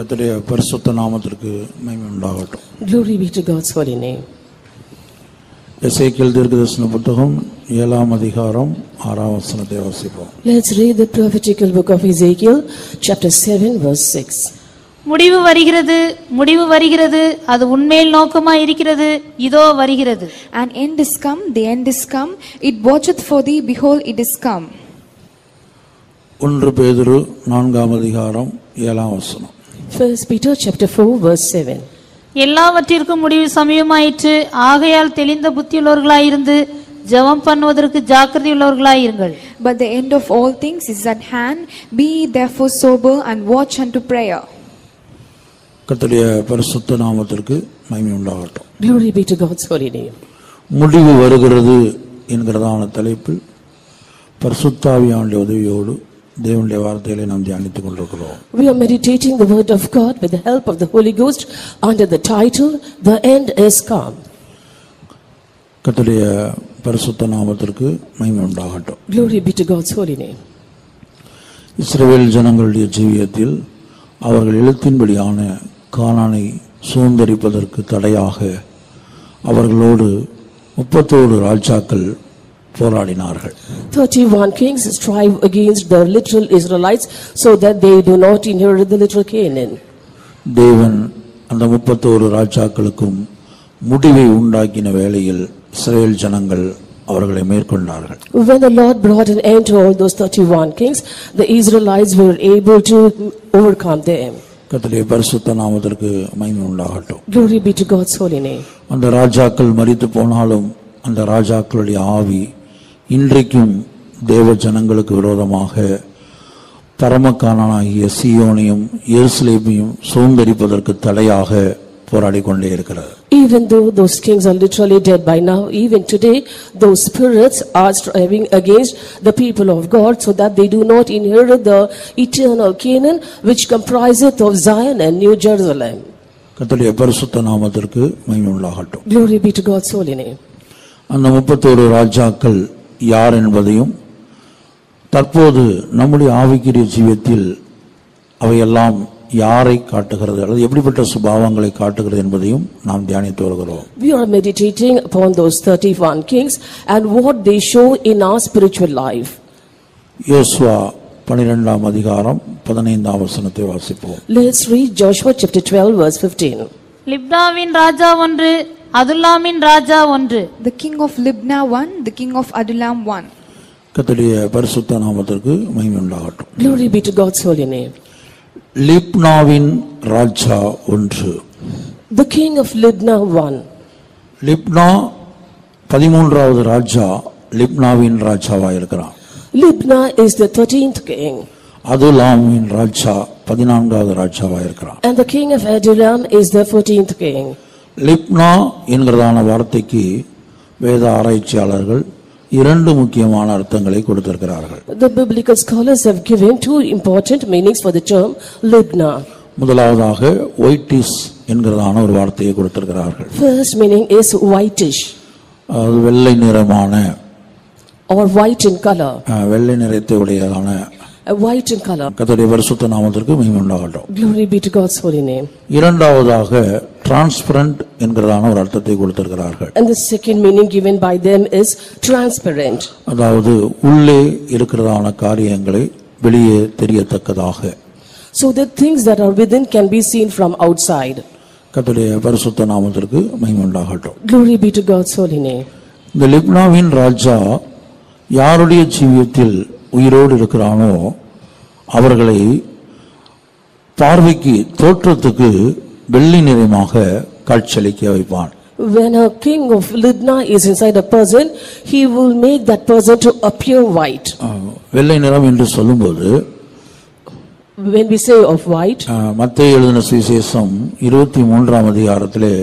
கர்த்தருடைய பரிசுத்த நாமத்திற்கு மகிமை உண்டாகட்டும். Glory be to God's holy name. எசேக்கியேல் தீர்க்கதரிசன புத்தகம் 7ஆம் அதிகாரம் 6ஆம் வசனத்தை வாசிப்போம். Let's read the prophetical book of Ezekiel, chapter 7, verse 6. முடிவு வருகிறது, அது உண்மையில் நோக்கமாய் இருக்கிறது, இதோ வருகிறது. And end is come, the end is come, it watcheth for thee, behold it is come. 1 பேதுரு 4ஆம் அதிகாரம் 7ஆம் வசனம். 1 Peter chapter 4, verse 7. எல்லாவற்றிற்கும் முடிவு சமயமாயிற்று, ஆகையால் தெளிந்த புத்தியுள்ளவர்களாயிருந்து ஜெபம் பண்ணுவதற்கு ஜாக்கிரதையுள்ளவர்களாயிருங்கள். But the end of all things is at hand, be ye therefore sober and watch unto prayer. கர்த்தருடைய பரிசுத்த நாமத்திற்கு மகிமை உண்டாகட்டும். Glory be to God's holy name. முடிவு வருகிறது என்கிறதான தலைப்பில் பரிசுத்த ஆவியானவருடைய உதவியோடு தேவனுடைய வார்த்தைகளை நாம் தியானித்துக் கொண்டிருக்கிறோம். We are meditating the word of God with the help of the Holy Ghost under the title, The End is Come. கர்த்தருடைய பரிசுத்த நாமத்திற்கு மகிமை உண்டாகட்டும். Glory be to God's holy name. இஸ்ரவேல் ஜனங்களுடைய ஜீவியத்தில் அவர்கள் எழுத்தின்படியான கானானை சுதந்தரிப்பதற்கு தடையாக அவர்களோடு 31 ராஜாக்கள் போராடினார்கள். 31 kings strive against the literal Israelites so that they do not inherit the literal Canaan. தேவன் அந்த 31 ராஜாக்களுக்கும் முடிவை உண்டாக்கின வேளையில் இஸ்ரவேல் ஜனங்கள் அவர்களை மேற்கொண்டார்கள். When the Lord brought an end to all those 31 kings, the Israelites were able to overcome them. கர்த்தருடைய பரிசுத்த நாமத்திற்கு மகிமை உண்டாகட்டும். Glory be to God's holy name. அந்த ராஜாக்கள் மரித்து போனாலும் அந்த ராஜாக்களுடைய ஆவி இன்றைக்கும் தேவ ஜனங்களுக்கு விரோதமாக பரமகானாகிய சீயோனையும் எருசலேமையும் சுதந்தரிப்பதற்கு தடையாக போராடி கொண்டே இருக்கிறது. Even though those kings are literally dead by now, even today those spirits are striving against the people of God so that they do not inherit the eternal Canaan which compriseth of Zion and New Jerusalem. கர்த்தருடைய பரிசுத்த நாமத்திற்கு மகிமை உண்டாகட்டும். Glory be to God's holy name. அந்த 31 ராஜாக்கள் யார் என்பதையும் தற்போது நம்முடைய ஆவிக்குரிய ஜீவியத்தில் அவையெல்லாம் யாரை காட்டுகிறது அல்லது எப்படிப்பட்ட சுபாவங்களை காட்டுகிறது என்பதையும் நாம் தியானித்து வருகிறோம். We are meditating upon those 31 kings and what they show in our spiritual life. யோசுவா 12ஆம் அதிகாரம் 15ஆம் வசனத்தை வாசிப்போம். Let's read Joshua chapter 12 verse 15. லிப்னாவின் ராஜா ஒன்று, அதுல்லாமின் ராஜா ஒன்று. The king of Libnah one, the king of Adullam one. கர்த்தருடைய பரிசுத்த நாமத்திற்கு மகிமை உண்டாகட்டும். Glory be to God's holy name. லிப்னாவின் ராஜா ஒன்று. The king of Libnah one. லிப்னா 13வது ராஜா லிப்னாவின் ராஜாவா இருக்கிறான். Libnah is the 13th king. அதுல்லாமின் ராஜா 14வது ராஜாவா இருக்கிறான். And the king of Adullam is the 14th king. லிப்னா என்கிறதான வார்த்தைக்கு வேத ஆராய்ச்சியாளர்கள் 2 முக்கியமான அர்த்தங்களை கொடுத்திருக்கிறார்கள். The biblical scholars have given 2 important meanings for the term Libnah. முதலாவதாக ஒயிட்டிஷ் என்கிறதான ஒரு வார்த்தையை கொடுத்திருக்கிறார்கள். First meaning is whitish, அது வெள்ளை நிறமான or white in color, வெள்ளை நிறத்தை உடையதான white in color. கர்த்தருடைய பரிசுத்த நாமத்திற்கு மகிமை உண்டாகட்டும். Glory be to God's holy name. இரண்டாவதாக டிரான்ஸ்பரண்ட் என்கிறதான ஒரு அர்த்தத்தை கொடுத்திருக்கிறார்கள். And the second meaning given by them is transparent. அதாவது உள்ளே இருக்கிறதான காரியங்களை வெளியே தெரியத்தக்கதாக. So the things that are within can be seen from outside. கர்த்தருடைய பரிசுத்த நாமத்திற்கு மகிமை உண்டாகட்டும். Glory be to God's holy name. இந்த லிப்னாவின் ராஜா யாருடைய ஜீவியத்தில் உயிரோடு இருக்கிறானோ அவர்களை பார்வைக்கு தோற்றத்துக்கு வெள்ளி நிறமாக காட்சியளிக்க வைப்பான். When a king of Libnah is inside a person, he will make that person to appear white. வெள்ளை நிறம் என்று சொல்லும்போது When we say of white, மத்தேயு எழுதின சுவிசேஷம் 23ஆம் அதிகாரத்திலே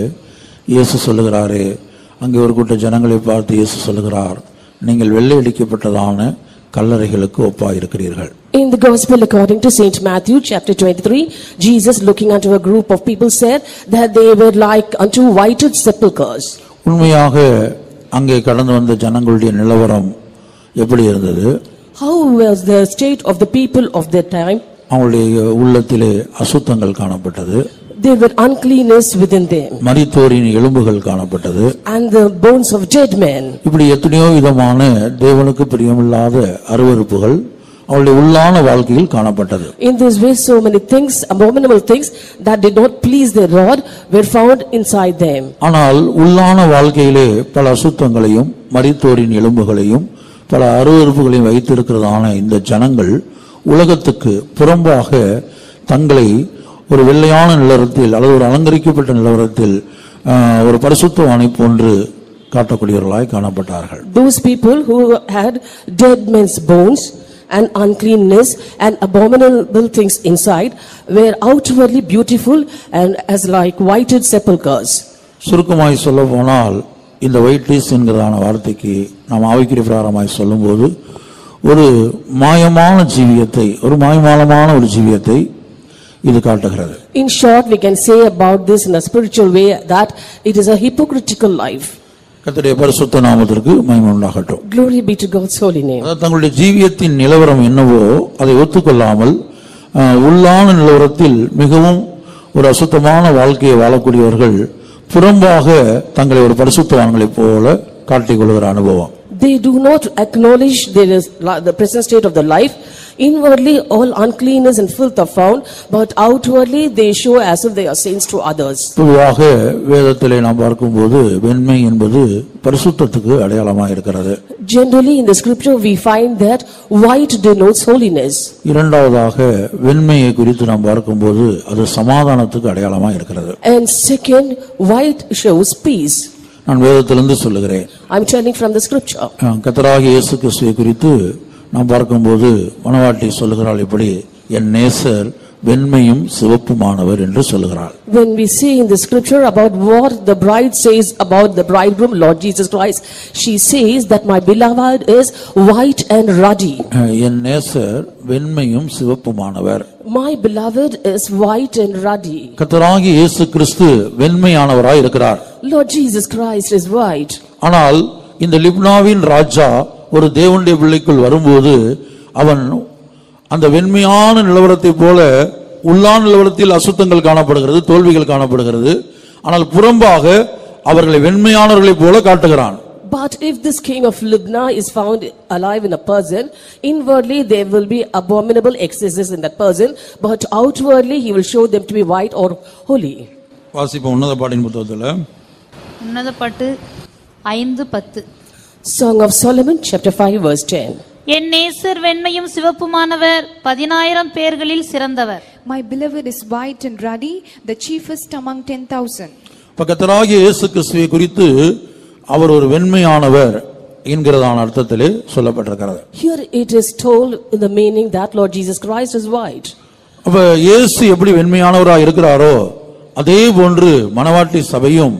இயேசு சொல்லுகிறாரே, அங்கே ஒரு கூட்ட ஜனங்களை பார்த்து இயேசு சொல்லுகிறார், நீங்கள் வெள்ளை அடிக்கப்பட்டதான கல்லறைகளுக்கு ஒப்பாயிருக்கிறீர்கள். In the gospel according to Saint Matthew chapter 23, Jesus looking unto a group of people said that they were like unto whited sepulchres. உண்மையாக அங்கே கடந்து வந்த ஜனங்களுடைய நிலவரம் எப்படி இருந்தது? How was the state of the people of that time? அவங்களுடைய உள்ளத்திலே அசுத்தங்கள் காணப்பட்டது. There were uncleanness within them. மரித்தோரின் எலும்புகள் காணப்பட்டது. And the bones of dead men. இப்படி எத்தனையோ விதமான தேவனுக்கு பிரியமில்லாத அருவருப்புகள் அவளுடைய உள்ளான வாழ்க்கையில் காணப்பட்டது. In this way, so many things, abominable things that did not please their Lord were found inside them. ஆனால் உள்ளான வாழ்க்கையிலே பல அசுத்தங்களையும் மரித்தோரின் எலும்புகளையும் பல அருவருப்புகளையும் வைத்திருக்கிறதான இந்த ஜனங்கள் உலகத்துக்கு புறம்பாக தங்களை ஒரு வெள்ளையான நிலவரத்தில் அல்லது ஒரு அலங்கரிக்கப்பட்ட நிலவரத்தில் ஒரு பரிசுத்தவானை போன்று காட்டக்கூடியவர்களாய் காணப்பட்டார்கள். Those people who had dead men's bones and uncleanness and abominable things inside were outwardly beautiful and as like whited sepulchres. சுருக்கமாய் சொல்ல போனால் இந்த ஒயிட்லிஸ் என்கிறதான வார்த்தைக்கு நாம் ஆவிக்குரிய பிரகாரமாய் சொல்லும்போது ஒரு மாயமான ஜீவியத்தை ஒரு மாயமானமான ஒரு ஜீவியத்தை இது காட்டுகிறது. In short, we can say about this in a spiritual way that it is a hypocritical life. கர்த்தருடைய பரிசுத்த நாமத்திற்கு மகிமை உண்டாகட்டும். Glory be to God's holy name. தங்களுடைய ஜீவியத்தின் நிலவரம் என்னவோ அதை ஒத்துக்கொள்ளாமல் உள்ளான நிலவரத்தில் மிகவும் ஒரு அசுத்தமான வாழ்க்கையை வாழக்கூடியவர்கள் புறம்பாக தங்களை ஒரு பரிசுத்தவான்களைப் போல காட்டிக் கொள்கிற அனுபவம். They do not acknowledge the present state of the life. Inwardly all uncleanness and filth are found, but outwardly they show as if they are saints to others. பொதுவாக வேதத்திலே நாம் பார்க்கும்போது வெண்மை என்பது பரிசுத்தத்துக்கு அடையாளமாக இருக்கிறது. Generally in the scripture we find that white denotes holiness. இரண்டாவதாக வெண்மையை குறித்து நாம் பார்க்கும்போது அது சமாதானத்துக்கு அடையாளமாக இருக்கிறது. And second, white shows peace. நான் வேதத்திலிருந்து சொல்லுகிறேன். I'm telling from the scripture. கர்த்தராகிய இயேசு கிறிஸ்துவை குறித்து நாம் பார்க்கும்போது மணவாட்டி சொல்லுகிறாள் இப்படி, என் நேசர் வெண்மையும் சிவப்புமானவர் என்று சொல்லுகிறாள். When we see in the scripture about what the bride says about the bridegroom Lord Jesus Christ, she says that my beloved is white and ruddy. என் நேசர் வெண்மையும் சிவப்புமானவர். My beloved is white and ruddy. கர்த்தராகிய இயேசு கிறிஸ்து வெண்மையானவராய் இருக்கிறார். Lord Jesus Christ is white. ஆனால் இந்த லிப்னாவின் ராஜா ஒரு தேவனுடைய பிள்ளைக்குள் வரும்போது அவன் அந்த வெண்மையான நிலவரத்தை போல உள்ளான நிலவரத்தில் அசுத்தங்கள் காணப்படுகிறது, தோல்விகள் காணப்படுகிறது. ஆனால் புறம்பாக அவர்களை வெண்மையானவர்களைப் போல காட்டுகிறான். But if this king of Libnah is found alive in a person, inwardly there will be abominable excesses in that person, but outwardly he will show them to be white or holy. வாசிப்போம் உன்னத பாட்டின் புத்தகத்தில் உன்னத பாட்டு 5:10. Song of Solomon chapter 5 verse 10. என் நேசர் வெண்மையும் சிவப்புமானவர் 10,000 பேர்களில் சிறந்தவர். My beloved is white and ruddy, the chiefest among 10,000. கர்த்தராகிய இயேசு கிறிஸ்துவை குறித்து அவர் ஒரு வெண்மையானவர் என்கிறதான அர்த்தத்திலே சொல்லப்பட்டிருக்கிறது. Here it is told in the meaning that Lord Jesus Christ is white. அப்ப இயேசு எப்படி வெண்மையானவராக இருக்கிறாரோ அதே போன்று மணவாட்டி சபையும்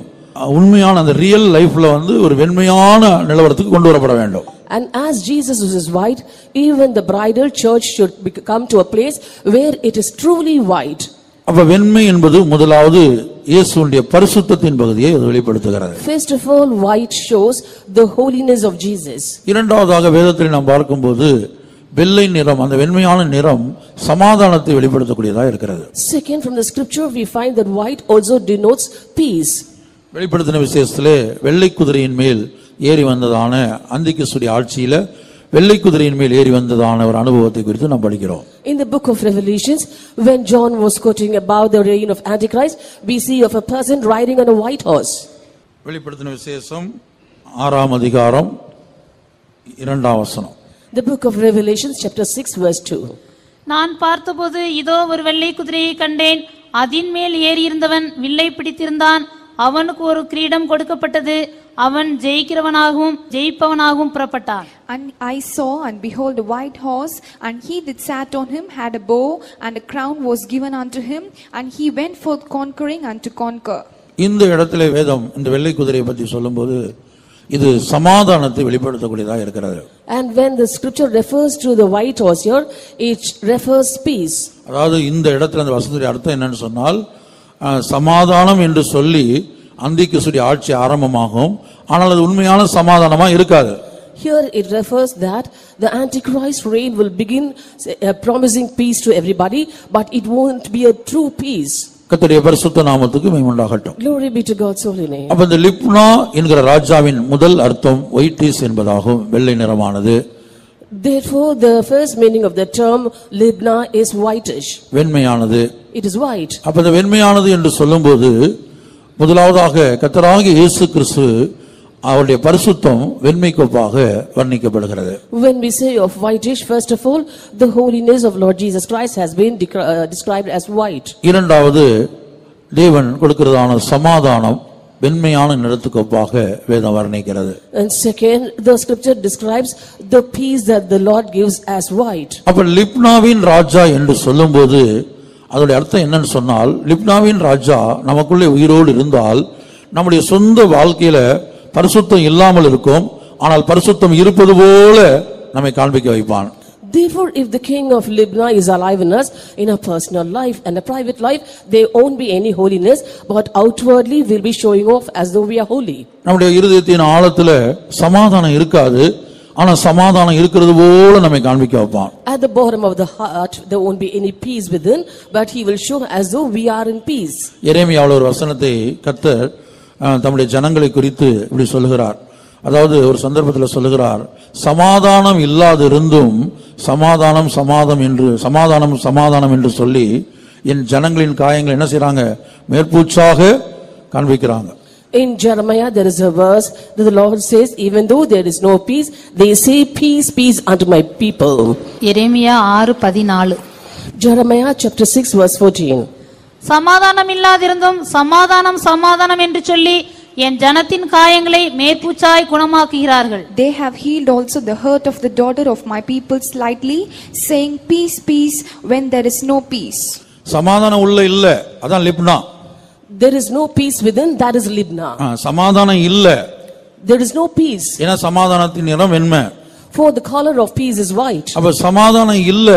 உண்மையான அந்த ரியல் லைஃப்ல ஒரு வெண்மையான நிலவரத்துக்கு கொண்டு வரப்பட வேண்டும். And as Jesus is white, even the bridal church should come to a place where it is truly white. அப்ப வெண்மை என்பது முதலாவது இயேசுவுடைய பரிசுத்தத்தின் பகுதியை அது வெளிப்படுத்துகிறது. First of all, white shows the holiness of Jesus. இரண்டாவதாக வேதத்தில் நாம் பார்க்கும்போது வெள்ளை நிறம், அந்த வெண்மையான நிறம் சமாதானத்தை வெளிப்படுத்தக்கூடியதாக இருக்கிறது. Second, from the scripture we find that white also denotes peace. வெளிப்படுத்தின விசேஷத்திலே வெள்ளை குதிரையின் மேல் ஏறி வந்ததான அந்திகிறிஸ்துவின் ஆட்சியில வெள்ளை குதிரையின் மேல் ஏறி வந்ததான ஒரு அனுபவத்தை குறித்து நாம் படிக்கிறோம். In the book of Revelations, when John was quoting about the reign of Antichrist, we see of a person riding on a white horse. வெளிப்படுத்தின விசேஷம் 6ஆம் அதிகாரம் 2ஆம் வசனம். The book of Revelations chapter 6 verse 2. நான் பார்த்தபோது இதோ ஒரு வெள்ளை குதிரையை கண்டேன், அதின் மேல் ஏறி இருந்தவன் வில்லை பிடித்திருந்தான், அவனுக்கு ஒரு கிரீடம் கொடுக்கப்பட்டது, அவன் ஜெயிப்பவனாகவும் புறப்பட்டான். And I saw and behold a white horse, and he that sat on him had a bow, and a crown was given unto him, and he went forth conquering and to conquer. இந்த இடத்திலே வேதம் இந்த வெள்ளை குதிரையை பற்றி சொல்லும்போது இது சமாதானத்தை வெளிப்படுத்தக்கூடியதாக இருக்கிறது. And when the scripture refers to the white horse here, it refers peace. அதாவது இந்த இடத்துல அந்த வசனத்துடைய அர்த்தம் என்னன்னு சொன்னால் சமாதானம் என்று சொல்லி அந்திகிறிஸ்துவின் ஆட்சி ஆரம்பமாகும், ஆனால் அது உண்மையான சமாதானமா இருக்காது. Here it refers that the Antichrist reign will begin promising peace to everybody, but it won't be a true peace. கர்த்தருடைய பரிசுத்த நாமத்துக்கு மகிமை உண்டாகட்டும். Glory be to God's holy name. அப்ப இந்த லிப்னா என்கிற ராஜாவின் முதல் அர்த்தம் ஒயிட்டிஸ் என்பதாகும், வெள்ளை நிறமானது. Therefore the first meaning of the term Libna is whitish. வெண்மையானது. It is white. அப்ப இந்த வெண்மையானது என்று சொல்லும்போது முதலாவதாக கர்த்தராகிய இயேசு கிறிஸ்து அவருடைய பரிசுத்தம் வெண்மைக்கொப்பாக வர்ணிக்கப்படுகிறது. When we say of whitish, first of all, the holiness of Lord Jesus Christ has been described as white. இரண்டாவது தேவன் கொடுக்கிறதான சமாதானம் வெண்மையான நிறத்துக்கொப்பாக வேதம் வர்ணிக்கிறது. And second, the scripture describes the peace that the Lord gives as white. அப்ப லிப்னாவின் ராஜா என்று சொல்லும்போது அதோட அர்த்தம் என்னன்னு சொன்னால், லிப்னாவின் ராஜா நமக்குள்ளே உயிரோடு இருந்தால் நம்முடைய சொந்த வாழ்க்கையில பரிசுத்தம் இல்லாமல் இருக்கும், ஆனால் பரிசுத்தம் இருப்பது போல நம்மை காண்பிக்க வைப்பான். Therefore, if the king of Libna is alive in us, in a personal life and a private life, there won't be any holiness, but outwardly we'll be showing off as though we are holy. நம்முடைய இருதயத்தின் ஆழத்துல சமாதானம் இருக்காது, ஆனா சமாதானம் இருக்கிறது போல நம்மை காண்பிக்க வைப்பான். At the bottom of the heart there won't be any peace within, but he will show as though we are in peace. எரேமியாவில் ஒரு வசனத்தை கர்த்தர் தம்முடைய ஜனங்களை குறித்து இப்படி சொல்லுகிறார். அதாவது ஒரு சந்தர்ப்பத்தில் சொல்லுகிறார், சமாதானம் இல்லாதிருந்தும் சமாதானம் சமாதானம் என்று சொல்லி என் ஜனங்களின் காயங்களை என்ன செய்றாங்க, மேற்பூச்சாக காண்பிக்கிறாங்க. In Jeremiah there is a verse that the Lord says, even though there is no peace, they say peace, peace unto my people. Jeremiah 6:14. Jeremiah chapter 6 verse 14. சமாதானம் இல்லாதிருந்தும் சமாதானம் என்று சொல்லி என் ஜனத்தின் காயங்களை மேற்பூச்சாய் குணமாக்குகிறார்கள். They have healed also the hurt of the daughter of my people slightly, saying peace, peace, when there is no peace. சமாதானம் உள்ள இல்ல, அதான் லிப்னா. There is no peace within, that is Libna. சமாதானம் இல்ல, there is no peace. ஏன்னா சமாதானத்தின் நிறம் வெண்மை. For the color of peace is white. அப்ப சமாதானம் இல்ல,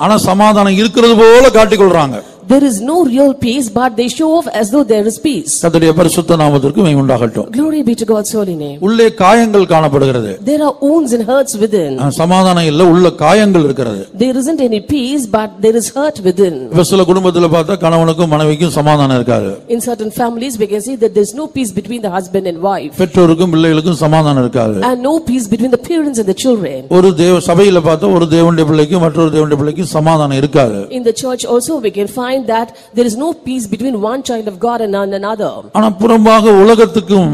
ஆனா சமாதானம் இருக்கிறது போல காட்டிக்கொள்றாங்க. There is no real peace, but they show off as though there is peace. கர்த்தருடைய பரிசுத்த நாமத்திற்கு மகிமை உண்டாகட்டும். Glory be to God's holy name. உள்ளே காயங்கள் காணப்படுகிறது. There are wounds and hurts within. சமாதானம் இல்ல, உள்ள காயங்கள் இருக்கிறது. There isn't any peace, but there is hurt within. இப்ப சில குடும்பத்துல பார்த்தா கணவனுக்கும் மனைவிக்கும் சமாதானம் இருக்காது. In certain families we can see that there is no peace between the husband and wife. பெற்றோருக்கும் பிள்ளைகளுக்கும் சமாதானம் இருக்காது. And no peace between the parents and the children. ஒரு சபையில பார்த்தா ஒரு தேவனுடைய பிள்ளைக்கும் மற்றொரு தேவனுடைய பிள்ளைக்கும் சமாதானம் இருக்காது. In the church also we can find that there is no peace between one child of God and another. ஆனா புறம்பாக உலகத்துக்கும்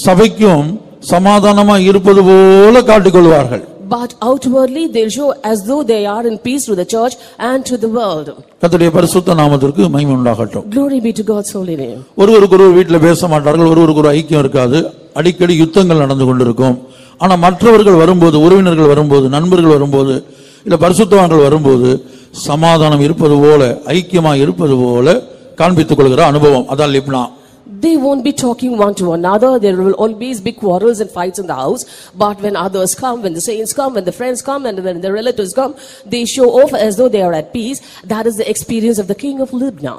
சபைக்கும் சமாதானமா இருப்பது போல காட்டிக்கொள்வார்கள். But outwardly they show as though they are in peace to the church and to the world. கர்த்தருடைய பரிசுத்த நாமத்திற்கு மகிமை உண்டாகட்டும். Glory be to God's holy name. ஒருவருக்கொருவர் வீட்டில் பேச மாட்டார்கள், ஒருவருக்கு ஐக்கியம் இருக்காது, அடிக்கடி யுத்தங்கள் நடந்து கொண்டிருக்கும். ஆனா மற்றவர்கள் வரும்போது, உறவினர்கள் வரும்போது, நண்பர்கள் வரும்போது, இல்ல பரிசுத்தவான்கள் வரும்போது சமாதானம் இருப்பது போல, ஐக்கியமா இருப்பது போல காண்பித்துக் கொள்கிற அனுபவம், அதான் லிப்னா. They won't be talking one to another. There will always be quarrels and fights in the house. But when others come, when the saints come, when the friends come, and when the relatives come, they show off as though they are at peace. That is the experience of the king of Libna.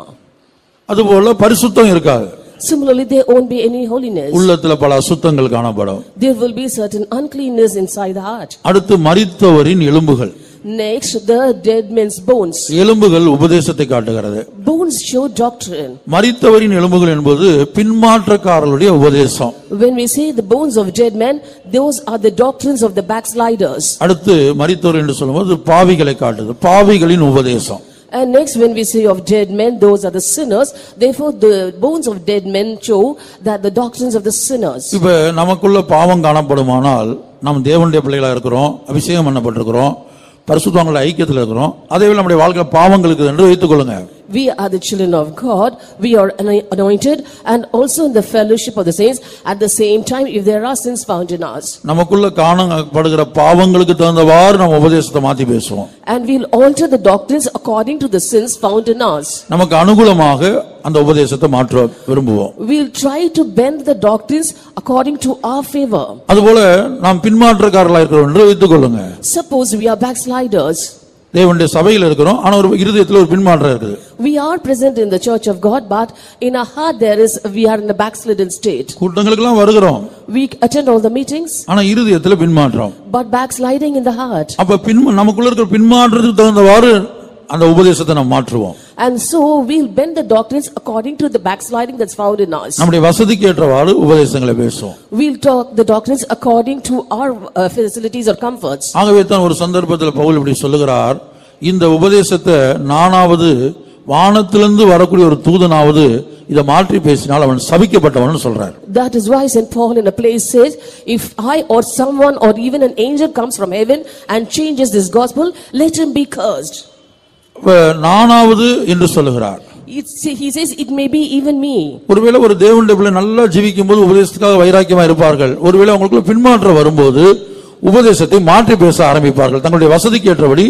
அதுபோல பரிசுத்தம் இருக்காது. Similarly, there won't be any holiness. உள்ளத்துல பல அசுத்தங்கள் காணப்படும். There will be certain uncleanness inside the heart. அடுத்து மரித்தவரின் எலும்புகள். Next, the dead men's bones. எலும்புகள் உபதேசத்தை காட்டுகிறது. Bones show doctrine. மரித்தவரின் எலும்புகள் என்பது பின்மாற்றக்காரர்களுடைய உபதேசம். When we say the bones of dead men, those are the doctrines of the backsliders. அடுத்து மரித்தவர் என்று சொல்லும்போது பாவிகளை காட்டுது, பாவிகளின் உபதேசம். And next, when we say of dead men, those are the sinners. Therefore, the bones of dead men show that the doctrines of the sinners. இப்ப நமக்குள்ள பாவம் காணப்படுமானால், நாம் தேவனுடைய பிள்ளைகளா இருக்கிறோம், அபிஷேகம் பண்ணப்பட்டிருக்கிறோம், பரிசுத்தவான்களுடைய ஐக்கியத்தில் இருக்கிறோம், அதேவேளை நம்முடைய வாழ்க்கையில் பாவங்கள் இருக்குது என்று வைத்துக் கொள்ளுங்க. We are the children of God, we are anointed, and also in the fellowship of the saints. At the same time, if there are sins found in us, நமக்குள்ள காணப்படுகிற பாவங்களுக்கு தகுந்தவாறு நம்ம உபதேசத்தை மாத்தி பேசுவோம். and we'll alter the doctrines according to the sins found in us. நமக்கு அனுகூலமாக அந்த உபதேசத்தை மாற்ற விரும்புவோம். We'll try to bend the doctrines according to our favor. அதுபோல நாம் பின்மாற்றக்காரர்களா இருக்கிறோம் என்று வைத்துக் கொள்ளுங்க. Suppose we are backsliders. தேவனுடைய சபையில் இருக்கிறோம், ஆனா ஒரு இருதயத்துல ஒரு பின்மாற்றம் இருக்குது. We are present in the church of God, but in our heart we are in a backslidden state. கூட்டங்களுக்கெல்லாம் வருகிறோம், we attend all the meetings, ஆனா இருதயத்துல பின்மாற்றம், but backsliding in the heart. அப்ப நமக்குள்ள இருக்கிற பின்மாற்றத்துக்கு தகுந்தவாறு அந்த உபதேசத்தை நாம் மாற்றுவோம். And so we'll bend the doctrines according to the backsliding that's found in us. நம்முடைய வசதிக்கு ஏற்றவாறு உபதேசங்களை பேசுவோம். We'll talk the doctrines according to our facilities or comforts. ஆகவே தான் ஒரு சந்தர்ப்பத்தில் பவுல் இப்படி சொல்லுகிறார், இந்த உபதேசத்தை நானாவது வானத்திலிருந்து வரக்கூடிய ஒரு தூதனாவது இத மாற்றி பேசினால் அவன் சபிக்கப்பட்டவன் சொல்றார். That is why St. Paul in a place says, if I or someone or even an angel comes from heaven and changes this gospel, let him be cursed. நானாவது என்று சொல்லுகிறார். He says it may be even me. ஒருவேளை ஒரு தேவனுடைய பிள்ளை நல்லா ஜீவிக்கும்போது உபதேசத்துக்காக வைராக்கியமா இருப்பார்கள். ஒருவேளை அவங்களுக்குள்ள பின்மாற்றம் வரும்போது உபதேசத்தை மாற்றி பேச ஆரம்பிப்பார்கள், தங்களுடைய வசதிக்கு ஏற்றபடி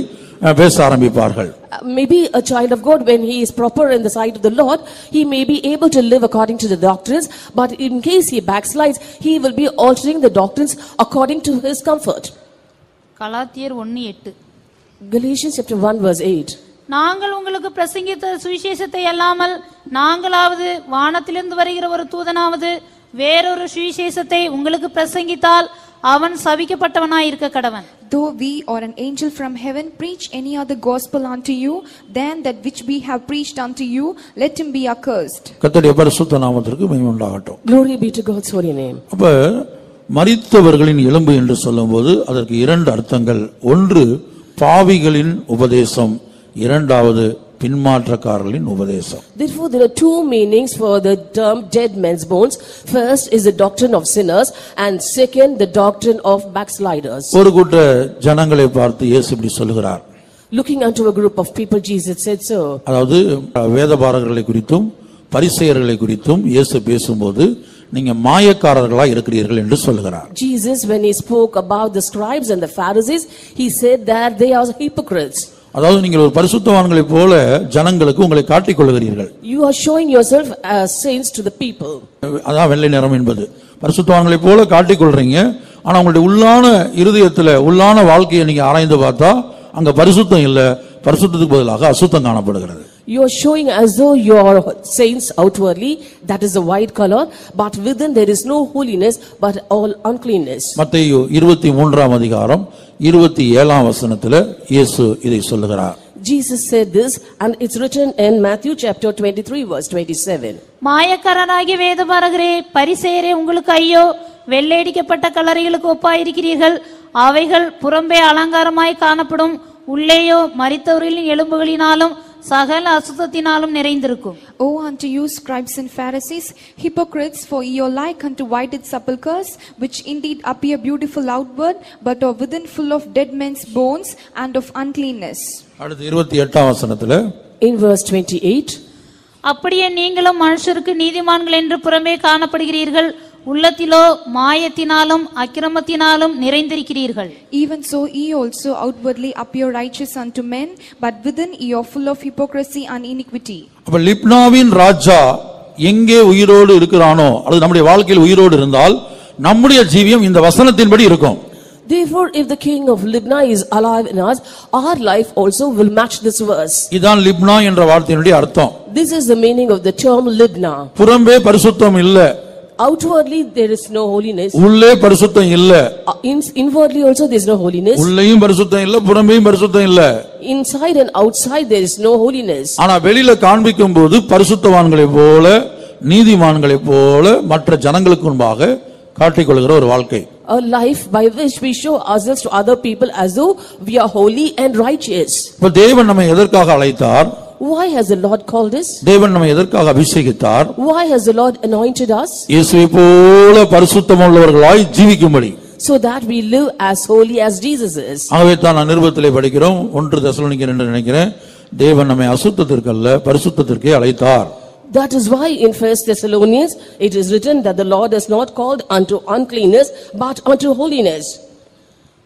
பேச ஆரம்பிப்பார்கள். Maybe a child of God, when he is proper in the sight of the Lord, he may be able to live according to the doctrines, but in case he backslides, he will be altering the doctrines according to his comfort. கலாத்தியர் 1:8. Galatians chapter 1 verse 8. நாங்கள் உங்களுக்கு பிரசங்கித்த சுவிசேஷத்தை அல்லாமல் நாங்களாவது வானத்திலிருந்து வருகிற ஒரு தூதனாவது வேறொரு சுவிசேஷத்தை உங்களுக்கு பிரசங்கித்தால் அவன் சபிக்கப்பட்டவனாய் இருக்க கடவன். Though we or an angel from heaven preach any other gospel unto you than that which we have preached unto you, let him be accursed. கர்த்தருடைய பரிசுத்த நாமத்திற்கு மகிமை உண்டாகட்டும். Glory be to God's holy name. அப்ப மரித்தவர்களின் எலும்பு என்று சொல்லும்போது அதற்கு இரண்டு அர்த்தங்கள். ஒன்று பாவிகளின் உபதேசம், இரண்டாவது பின்மாற்றக்காரர்களின் உபதேசம். Therefore there are two meanings for the term dead men's bones. First is the doctrine of sinners, and second the doctrine of backsliders. ஒரு கூட்ட ஜனங்களை பார்த்து இயேசு இப்படி சொல்லுகிறார். Looking unto a group of people, Jesus said so. அதாவது வேதபாரகர்களை குறித்தும் பரிசேயர்களை குறித்தும் இயேசு பேசும்போது நீங்க மாயக்காரர்களா இருக்கிறீர்கள் என்று சொல்லுகிறார். Jesus, when he spoke about the scribes and the Pharisees, he said that they are hypocrites. அதாவது நீங்கள் ஒரு பரிசுத்தவான்களை போல ஜனங்களுக்கு உங்களை காட்டிக் கொள்கிறீர்கள். You are showing yourself as saints to the people. அதான் வெள்ளை நிறம் என்பது. பரிசுத்தவான்களை போல காட்டிக் கொள்றீங்க, ஆனா உங்களுடைய உள்ளான இருதயத்துல உள்ளான வாழ்க்கையை நீங்க ஆராய்ந்து பார்த்தா அங்க பரிசுத்தம் இல்ல, பரிசுத்தத்துக்கு பதிலாக அசுத்தம் காணப்படுகிறது. You are showing as though you are saints outwardly, that is a white color, but within there is no holiness but all uncleanness. மத்தேயு 23ஆம் அதிகாரம் 27ஆம் வசனத்துல இயேசு இதை சொல்லுகிறார். Jesus said this, and it's written in Matthew chapter 23 verse 27. மாயக்காரராகிய வேதபாரகரே, பரிசேயரே, உங்களுக்கு ஐயோ! வெள்ளையடிக்கப்பட்ட கல்லறைகளுக்கு ஒப்பாயிருக்கிறீர்கள். அவைகள் புறம்பே அலங்காரமாய் காணப்படும், உள்ளேயோ மரித்தவர்களின் எலும்புகளினாலும் சகல அசுத்தத்தினாலும் நிறைந்திருக்கும். O unto you, scribes and Pharisees, hypocrites, for ye are like unto whited sepulchres, which indeed appear beautiful outward, but are within full of dead men's bones and of uncleanness. அடுத்து 28ஆம் வசனத்துல In verse 28, அப்படியே நீங்களும் மனுஷருக்கு நீதிமான்கள் என்று புறம்பே காணப்படுகிறீர்கள், உள்ளத்திலோ மாயத்தினாலும் அக்கிரமத்தினாலும் நிறைந்திருக்கிறீர்கள். Even so ye also outwardly appear righteous unto men, but within ye are full of hypocrisy and iniquity. அப்ப லிப்னாவின் ராஜா எங்கே உயிரோடு இருக்கிறானோ, அது நம்முடைய வாழ்க்கையில் உயிரோடு இருந்தால் நம்முடைய ஜீவியம் இந்த வசனத்தின்படி இருக்கும். therefore if the king of Libna is alive in us, our life also will match this verse. இதான் லிப்னா என்ற வார்த்தையினுடைய அர்த்தம். This is the meaning of the term Libna. புறம்பே பரிசுத்தம் இல்ல, outwardly there is no holiness, உள்ளே பரிசுத்தம் இல்ல. inwardly also there is no holiness, உள்ளேயும் பரிசுத்தம் இல்ல, புறம்பேயும் பரிசுத்தம் இல்ல. inside and outside there is no holiness. ஆனா வெளியில காண்பிக்கும்போது பரிசுத்தவான்களை போல நீதிமான்களை போல மற்ற ஜனங்களுக்கு முன்பாக காட்டிக்கொள்கிற ஒரு வாழ்க்கை. A life by which we show ourselves to other people as though we are holy and righteous. இப்ப தேவன் நம்மை எதற்காக அழைத்தார்? Why has the Lord called us? தேவன் நம்மை எதற்காக அபிஷேகித்தார்? Why has the Lord anointed us? இயேசுவை போல பரிசுத்தமுள்ளவர்களாய் ஜீவிக்கும்படி, so that we live as holy as Jesus is. ஆகவே தான் நான் நிருபத்திலே படிக்கிறோம் 1 தெசலோனிக்கர் என்று நினைக்கிறேன், தேவன் நம்மை அசுத்தத்திற்கு அல்ல பரிசுத்தத்திற்கே அழைத்தார். That is why in 1 Thessalonians it is written that the Lord is not called unto uncleanness but unto holiness.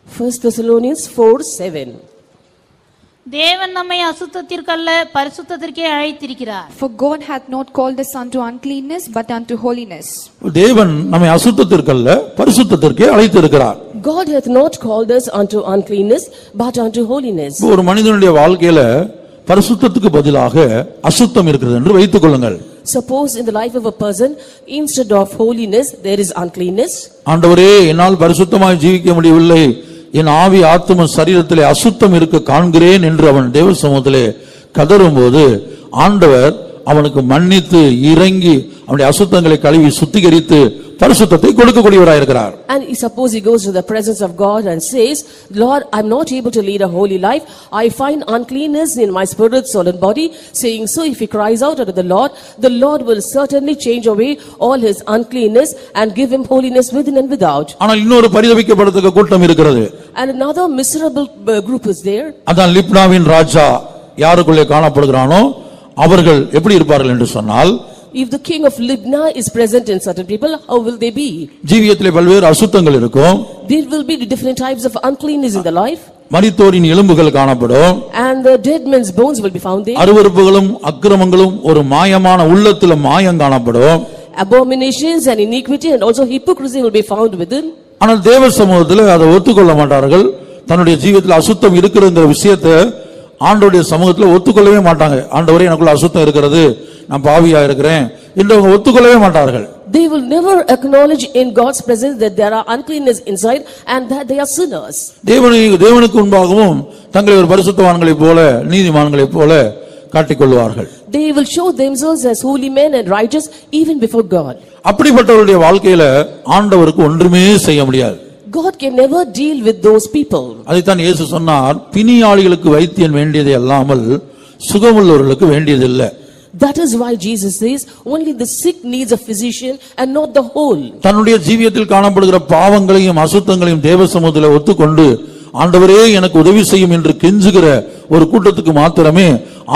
1 Thessalonians 4:7. தேவன் நம்மை அசுத்தத்திற்கல்ல பரிசுத்தத்திற்கே அழைத்திருக்கிறார். For God hath not called us unto uncleanness but unto holiness. தேவன் நம்மை அசுத்தத்திற்கல்ல பரிசுத்தத்திற்கே அழைத்திருக்கிறார். God hath not called us unto uncleanness, but unto holiness. ஒரு மனிதனுடைய வாழ்க்கையில பரிசுத்தத்துக்கு பதிலாக அசுத்தம் இருக்கிறது என்று வைத்துக் கொள்ளுங்கள். Suppose in the life of a person, instead of holiness, there is uncleanness. ஆண்டவரே, என்னால் பரிசுத்தமாய் ஜீவிக்க முடியவில்லை, என் ஆவி ஆத்தும சரீரத்திலே அசுத்தம் இருக்க காண்கிறேன் என்று அவன் தேவ சமூகத்திலே கதறும்போது ஆண்டவர் அவனுக்கு மன்னித்து இறங்கி அவனுடைய அசுத்தங்களை கழுவி சுத்திகரித்து பரிசுத்தத்தை கொடுக்கக்கூடியவராய் இருக்கிறார். And suppose he goes to the presence of God and says, Lord, I am not able to lead a holy life, I find uncleanness in my spirit, soul and body. Saying so, if he cries out unto the Lord will certainly change away all his uncleanness and give him holiness within and without. ஆனால் இன்னொரு பரிதபிக்கப்படத்தக்க கூட்டம் இருக்கிறது. And another miserable group is there. அதான் லிப்னாவின் ராஜா யாருக்குள்ளே காணப்படுகிறானோ அவர்கள் எப்படி இருப்பார்கள் என்று சொன்னால், if the king of Libna is present in certain people, how will they be? ஜீவியத்திலே பல்வேறு அசுத்தங்கள் இருக்கும். There will be different types of uncleanness in the life. மரித்தோரின் எலும்புகள் காணப்படும். And the dead men's bones will be found there. அருவருப்புகளும் அக்கிரமங்களும் ஒரு மாயமான உள்ளத்தில மாயம் காணப்படும். Abominations and iniquity and also hypocrisy will be found within. ஆனால் தேவ சமூகத்தில் அதை ஒத்துக்கொள்ள மாட்டார்கள். தன்னுடைய ஜீவியத்தில் அசுத்தம் இருக்கிறங்கிற விஷயத்தை ஆண்டவருடைய சமூகத்தில் ஒத்துக்கொள்ளவே மாட்டாங்க. ஆண்டவரே, எனக்குள்ள அசுத்தம் இருக்கிறது, நான் பாவியா இருக்கிறேன் என்று அவங்க ஒத்துக்கொள்ளவே மாட்டார்கள். They will never acknowledge in God's presence that there are uncleanness inside and that they are sinners. தேவனுக்கு முன்பாகவும் தங்களை ஒரு பரிசுத்தவான்களைப் போல நீதிமான்களைப் போல காட்டிக்கொள்வார்கள். They will show themselves as holy men and righteous even before God. அப்படிப்பட்டவருடைய வாழ்க்கையில ஆண்டவருக்கு ஒன்றுமே செய்ய முடியாது. God can never deal with those people. அதைத்தான் இயேசு சொன்னார், பிணியாளிகளுக்கு வைத்தியன் வேண்டியதே அல்லாமல் சுகமுள்ளவர்களுக்கு வேண்டியதில்லை. That is why Jesus says only the sick needs a physician and not the whole. தன்னுடைய ஜீவியத்தில் காணப்படுகிற பாவங்களையும் அசுத்தங்களையும் தேவ சமூகத்தில் ஒத்துக்கொண்டு ஆண்டவரே எனக்கு உதவி செய்யும் என்று கெஞ்சுகிற ஒரு கூட்டத்துக்கு மாத்திரமே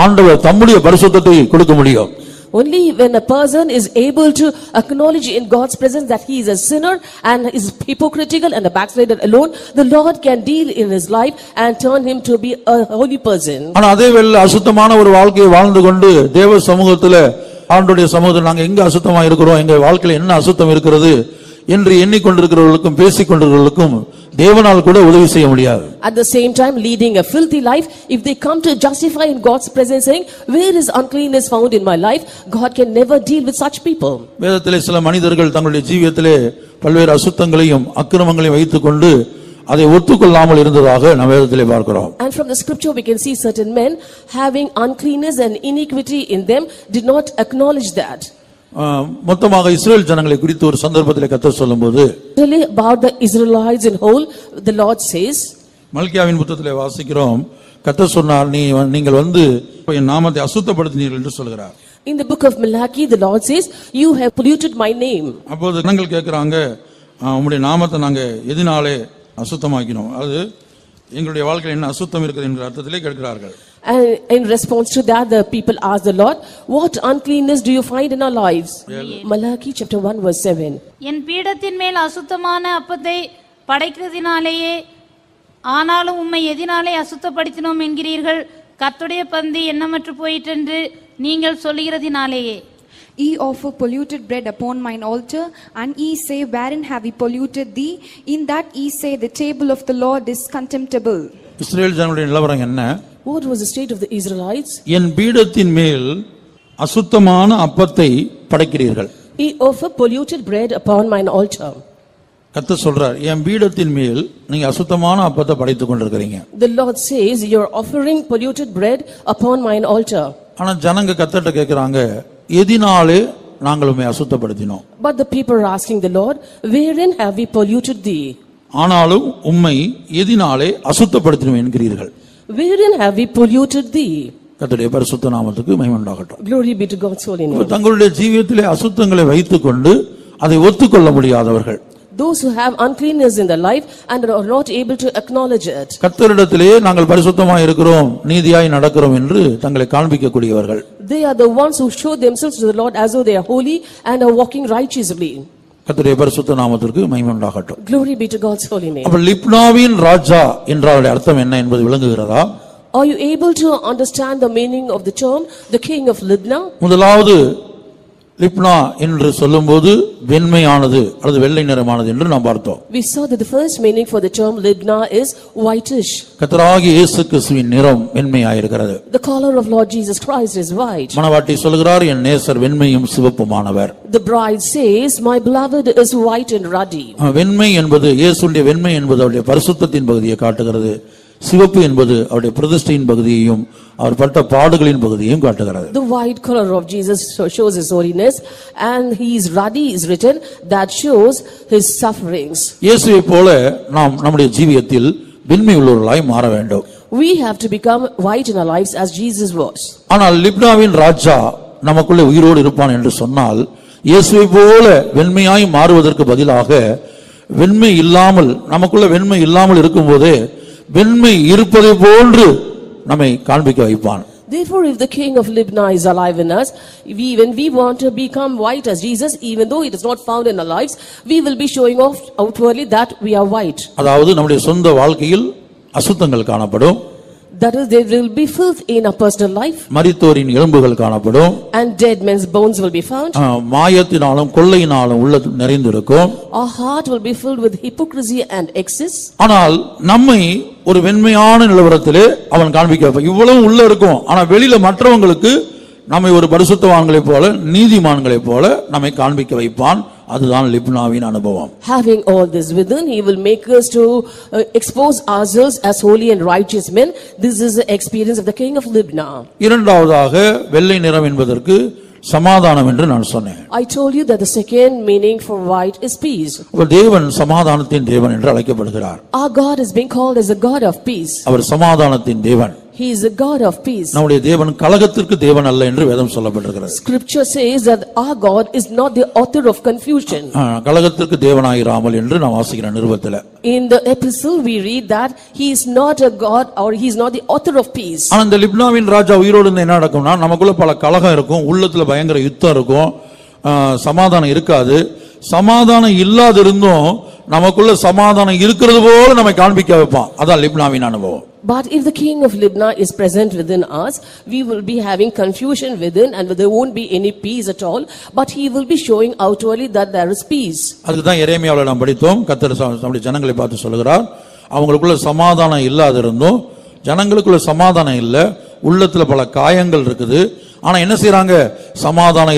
ஆண்டவர் தம்முடைய பரிசுத்தத்தை கொடுக்க முடியும். Only when a person is able to acknowledge in God's presence that he is a sinner and is hypocritical and a backslider alone, the Lord can deal in his life and turn him to be a holy person. ஆனா அதே வேளை அசுத்தமான ஒரு வாழ்க்கையை வாழ்ந்து கொண்டு தேவ சமூகத்தில் ஆண்டவருடைய சமூகத்தில் நாங்க எங்க அசுத்தமா இருக்கிறோம், எங்க வாழ்க்கையில என்ன அசுத்தம் இருக்கிறது என்று எண்ணிக்கொண்டிருக்கிறவர்களுக்கும் பேசிக்கொண்டிருக்கிறவர்களுக்கும் தேவனால் கூட உதவி செய்ய முடியாது. At the same time leading a filthy life, if they come to justify in God's presence saying, where is uncleanness found in my life, God can never deal with such people. வேதத்திலே சில மனிதர்கள் தங்களுடைய ஜீவியத்திலே பல்வேறு அசுத்தங்களையும் அக்கிரமங்களையும் வைத்துக்கொண்டு அதை ஒத்துக்கொள்ளாமல் இருந்ததாக நாம் வேதத்திலே பார்க்கிறோம். And from the scripture we can see certain men having uncleanness and iniquity in them did not acknowledge that. மொத்தமாக இஸ்ரவேல் ஜனங்களை குறித்து ஒரு சந்தர்ப்பத்திலே கர்த்தர் சொல்லும்போது, really about the Israelites in whole, the Lord says, மல்கியாவின் புத்தகத்திலே வாசிக்கிறோம், கர்த்தர் சொன்னார், நீங்கள் வந்து என் நாமத்தை அசுத்தப்படுத்தினீர்கள் என்று சொல்கிறார். In the book of Malachi, the Lord says, you have polluted my name. அப்போது ஜனங்கள் கேட்கிறாங்க, உம்முடைய நாமத்தை நாங்க எதினாலே அசுத்தமாக்கினோம், அது எங்களுடைய வாழ்க்கையில் என்ன அசுத்தம் இருக்குது என்கிற அர்த்தத்திலே கேட்கிறார்கள். And in response to that, the people ask the Lord, what uncleanness do you find in our lives? Malachi chapter 1 verse 7. என் பீடத்தின் மேல் அசுத்தமான அப்பத்தை படைக்கிறதினாலேயே, ஆனாலும் உம்மை எதினாலே அசுத்தப்படுத்தினோம் என்கிறீர்கள், கர்த்தருடைய பந்தி எண்ணமற்று போயிற்றென்று நீங்கள் சொல்லுகிறதினாலேயே. Ye offer polluted bread upon mine altar, and ye say, wherein have we polluted thee? In that ye say, the table of the Lord is contemptible. இஸ்ரவேல் ஜனங்களுடைய நிலவரம் என்ன? What was the state of the Israelites? என் பீடத்தின் மேல் அசுத்தமான அப்பத்தை படைக்கிறீர்கள். Ye offer polluted bread upon mine altar. கர்த்தர் சொல்றார், என் பீடத்தின் மேல் நீங்க அசுத்தமான அப்பத்தை படைத்துக் கொண்டிருக்கிறீங்க. The Lord says, you are offering polluted bread upon mine altar. ஆனா ஜனங்க கர்த்தர்ட்ட கேக்குறாங்க, எதினாலே நாங்கள் உம்மை அசுத்தப்படுத்தினோம்? But the people are asking the Lord, wherein have we polluted thee? ஆனாலும் உம்மை எதினாலே அசுத்தப்படுத்தினோம் என்கிறீர்கள். Wherein have we polluted thee? கர்த்தருடைய பரிசுத்த நாமத்துக்கு மகிமை உண்டாகட்டும். Glory be to God's holy name. தங்களுடைய ஜீவியத்திலே அசுத்தங்களை வைத்துக்கொண்டு அதை ஒத்துக்கொள்ள முடியாதவர்கள், those who have uncleanness in their life and are not able to acknowledge it. கர்த்தரிடத்திலே நாங்கள் பரிசுத்தமாய் இருக்கிறோம், நீதியாய் நடக்கிறோம் என்று தங்களை காண்பிக்கக்கூடியவர்கள். They are the ones who show themselves to the Lord as though they are holy and are walking righteously. கர்த்தருடைய பரிசுத்த நாமத்திற்கு மகிமை உண்டாகட்டும். Glory be to God's holy name. அப்ப லிப்னாவின் ராஜா என்றாலுடைய அர்த்தம் என்ன என்பது விளங்குகிறதா? Are you able to understand the meaning of the term the king of Libna? முதலாவது லிப்னா என்று சொல்லும்போது வெண்மையானது அல்லது வெள்ளை நிறமானது என்று நாம் பார்த்தோம். We saw that the first meaning for the term Libna is whitish. கர்த்தராகிய இயேசு கிறிஸ்துவின் நிறம் வெண்மையாயிருக்கிறது. The color of Lord Jesus Christ is white. மணவாட்டி சொல்கிறார், என் நேசர் வெண்மையும் சிவப்புமானவர். The bride says, my beloved is white and ruddy. வெண்மை என்பது இயேசுடைய வெண்மை என்பது அவருடைய பரிசுத்தத்தின் பகுதியை காட்டுகிறது. சிவப்பு என்பது அவருடைய பிரதிஷ்டையின் பகுதியையும் அவர் பட்ட பாடுகளின் பகுதியையும் காட்டுகிறது. The white color of Jesus shows his holiness, and he is ruddy is written that shows his sufferings. இயேசுவை போல நாம் நம்முடைய ஜீவியத்தில் வெண்மை உள்ளவர்களாய் மாற வேண்டும். We have to become white in our lives as Jesus was. ஆனால் லிப்னாவின் ராஜா நமக்குள்ளே உயிரோடு இருப்பான் என்று சொன்னால், இயேசுவை போல வெண்மையாய் மாறுவதற்கு பதிலாக வெண்மை இல்லாமல் நமக்குள்ள வெண்மை இல்லாமல் இருக்கும்போதே வெண்மை இருப்பதை போன்று நம்மை காண்பிக்க வைப்பான். Therefore, if the king of Libna is alive in us, when we want to become white as Jesus, even though it is not found in our lives, we will be showing off outwardly that we are white. அதாவது நம்முடைய சொந்த வாழ்க்கையில் அசுத்தங்கள் காணப்படும். That is, there will be filth in our personal life. மரித்தோரின் எலும்புகள் காணப்படும். And dead men's bones will be found. மாயத்தினாலும் கொள்ளையினாலும் உள்ளது நிறைந்திருக்கும். Our heart will be filled with hypocrisy and excess. ஆனால் நம்மை ஒரு வெண்மையான நிலவரத்திலே அவன் காண்பிக்க வைப்பான். இவ்வளவு உள்ள இருக்கும், ஆனா வெளியில மற்றவங்களுக்கு நம்மை ஒரு பரிசுத்தவான்களை போல நீதிமான்களை போல நம்மை காண்பிக்க வைப்பான். அதுதான் லிப்னாவின் அனுபவம். Having all this within, he will make us to expose ourselves as holy and righteous men. This is the experience of the king of Libna. இரண்டாவதாக வெள்ளை நிறம் என்பதற்கு சமாதானம் என்று நான் சொன்னேன். I told you that the second meaning for white is peace. தேவன் சமாதானத்தின் தேவன் என்று அழைக்கப்படுகிறார். Our God is being called as a God of peace. அவர் சமாதானத்தின் தேவன். He is a God of peace. நம்முடைய தேவன் கலகத்திற்கு தேவன் அல்ல என்று வேதம் சொல்லப்பட்டிருக்கிறது. Scripture says that our God is not the author of confusion. கலகத்திற்கு தேவனாயிராமல் என்று நாம் வாசிக்கிறோம் நிருபத்திலே. In the epistle we read that he is not a God or he is not the author of peace. அந்த லிப்னாவின் ராஜா உயிரோடு இருந்தா என்ன நடக்கும்னா, நமக்குள்ள பல கலகம் இருக்கும், உள்ளத்துல பயங்கர யுத்தம் இருக்கும், சமாதானம் இருக்காது. சமாதானம் இல்லாதிருந்தும் நமக்குள்ள சமாதானம் இருக்கிறது போல நம்மை காண்பிக்க வைப்பான். அதான் லிப்னாவின் அனுபவம். But if the king of Libna is present within us, we will be having confusion within, and there won't be any peace at all, but he will be showing outwardly that there is peace. அதுதான் எரேமியாவில் நாம் படித்தோம். கர்த்தர் நம்முடைய ஜனங்களை பார்த்து சொல்கிறார், அவங்களுக்குள்ள சமாதானம் இல்லாதிருந்தும் ஜனங்களுக்குள்ள சமாதானம் இல்ல, உள்ளத்துல பல காயங்கள் இருக்குது, ஆனா என்ன செய்றாங்க, சமாதானம்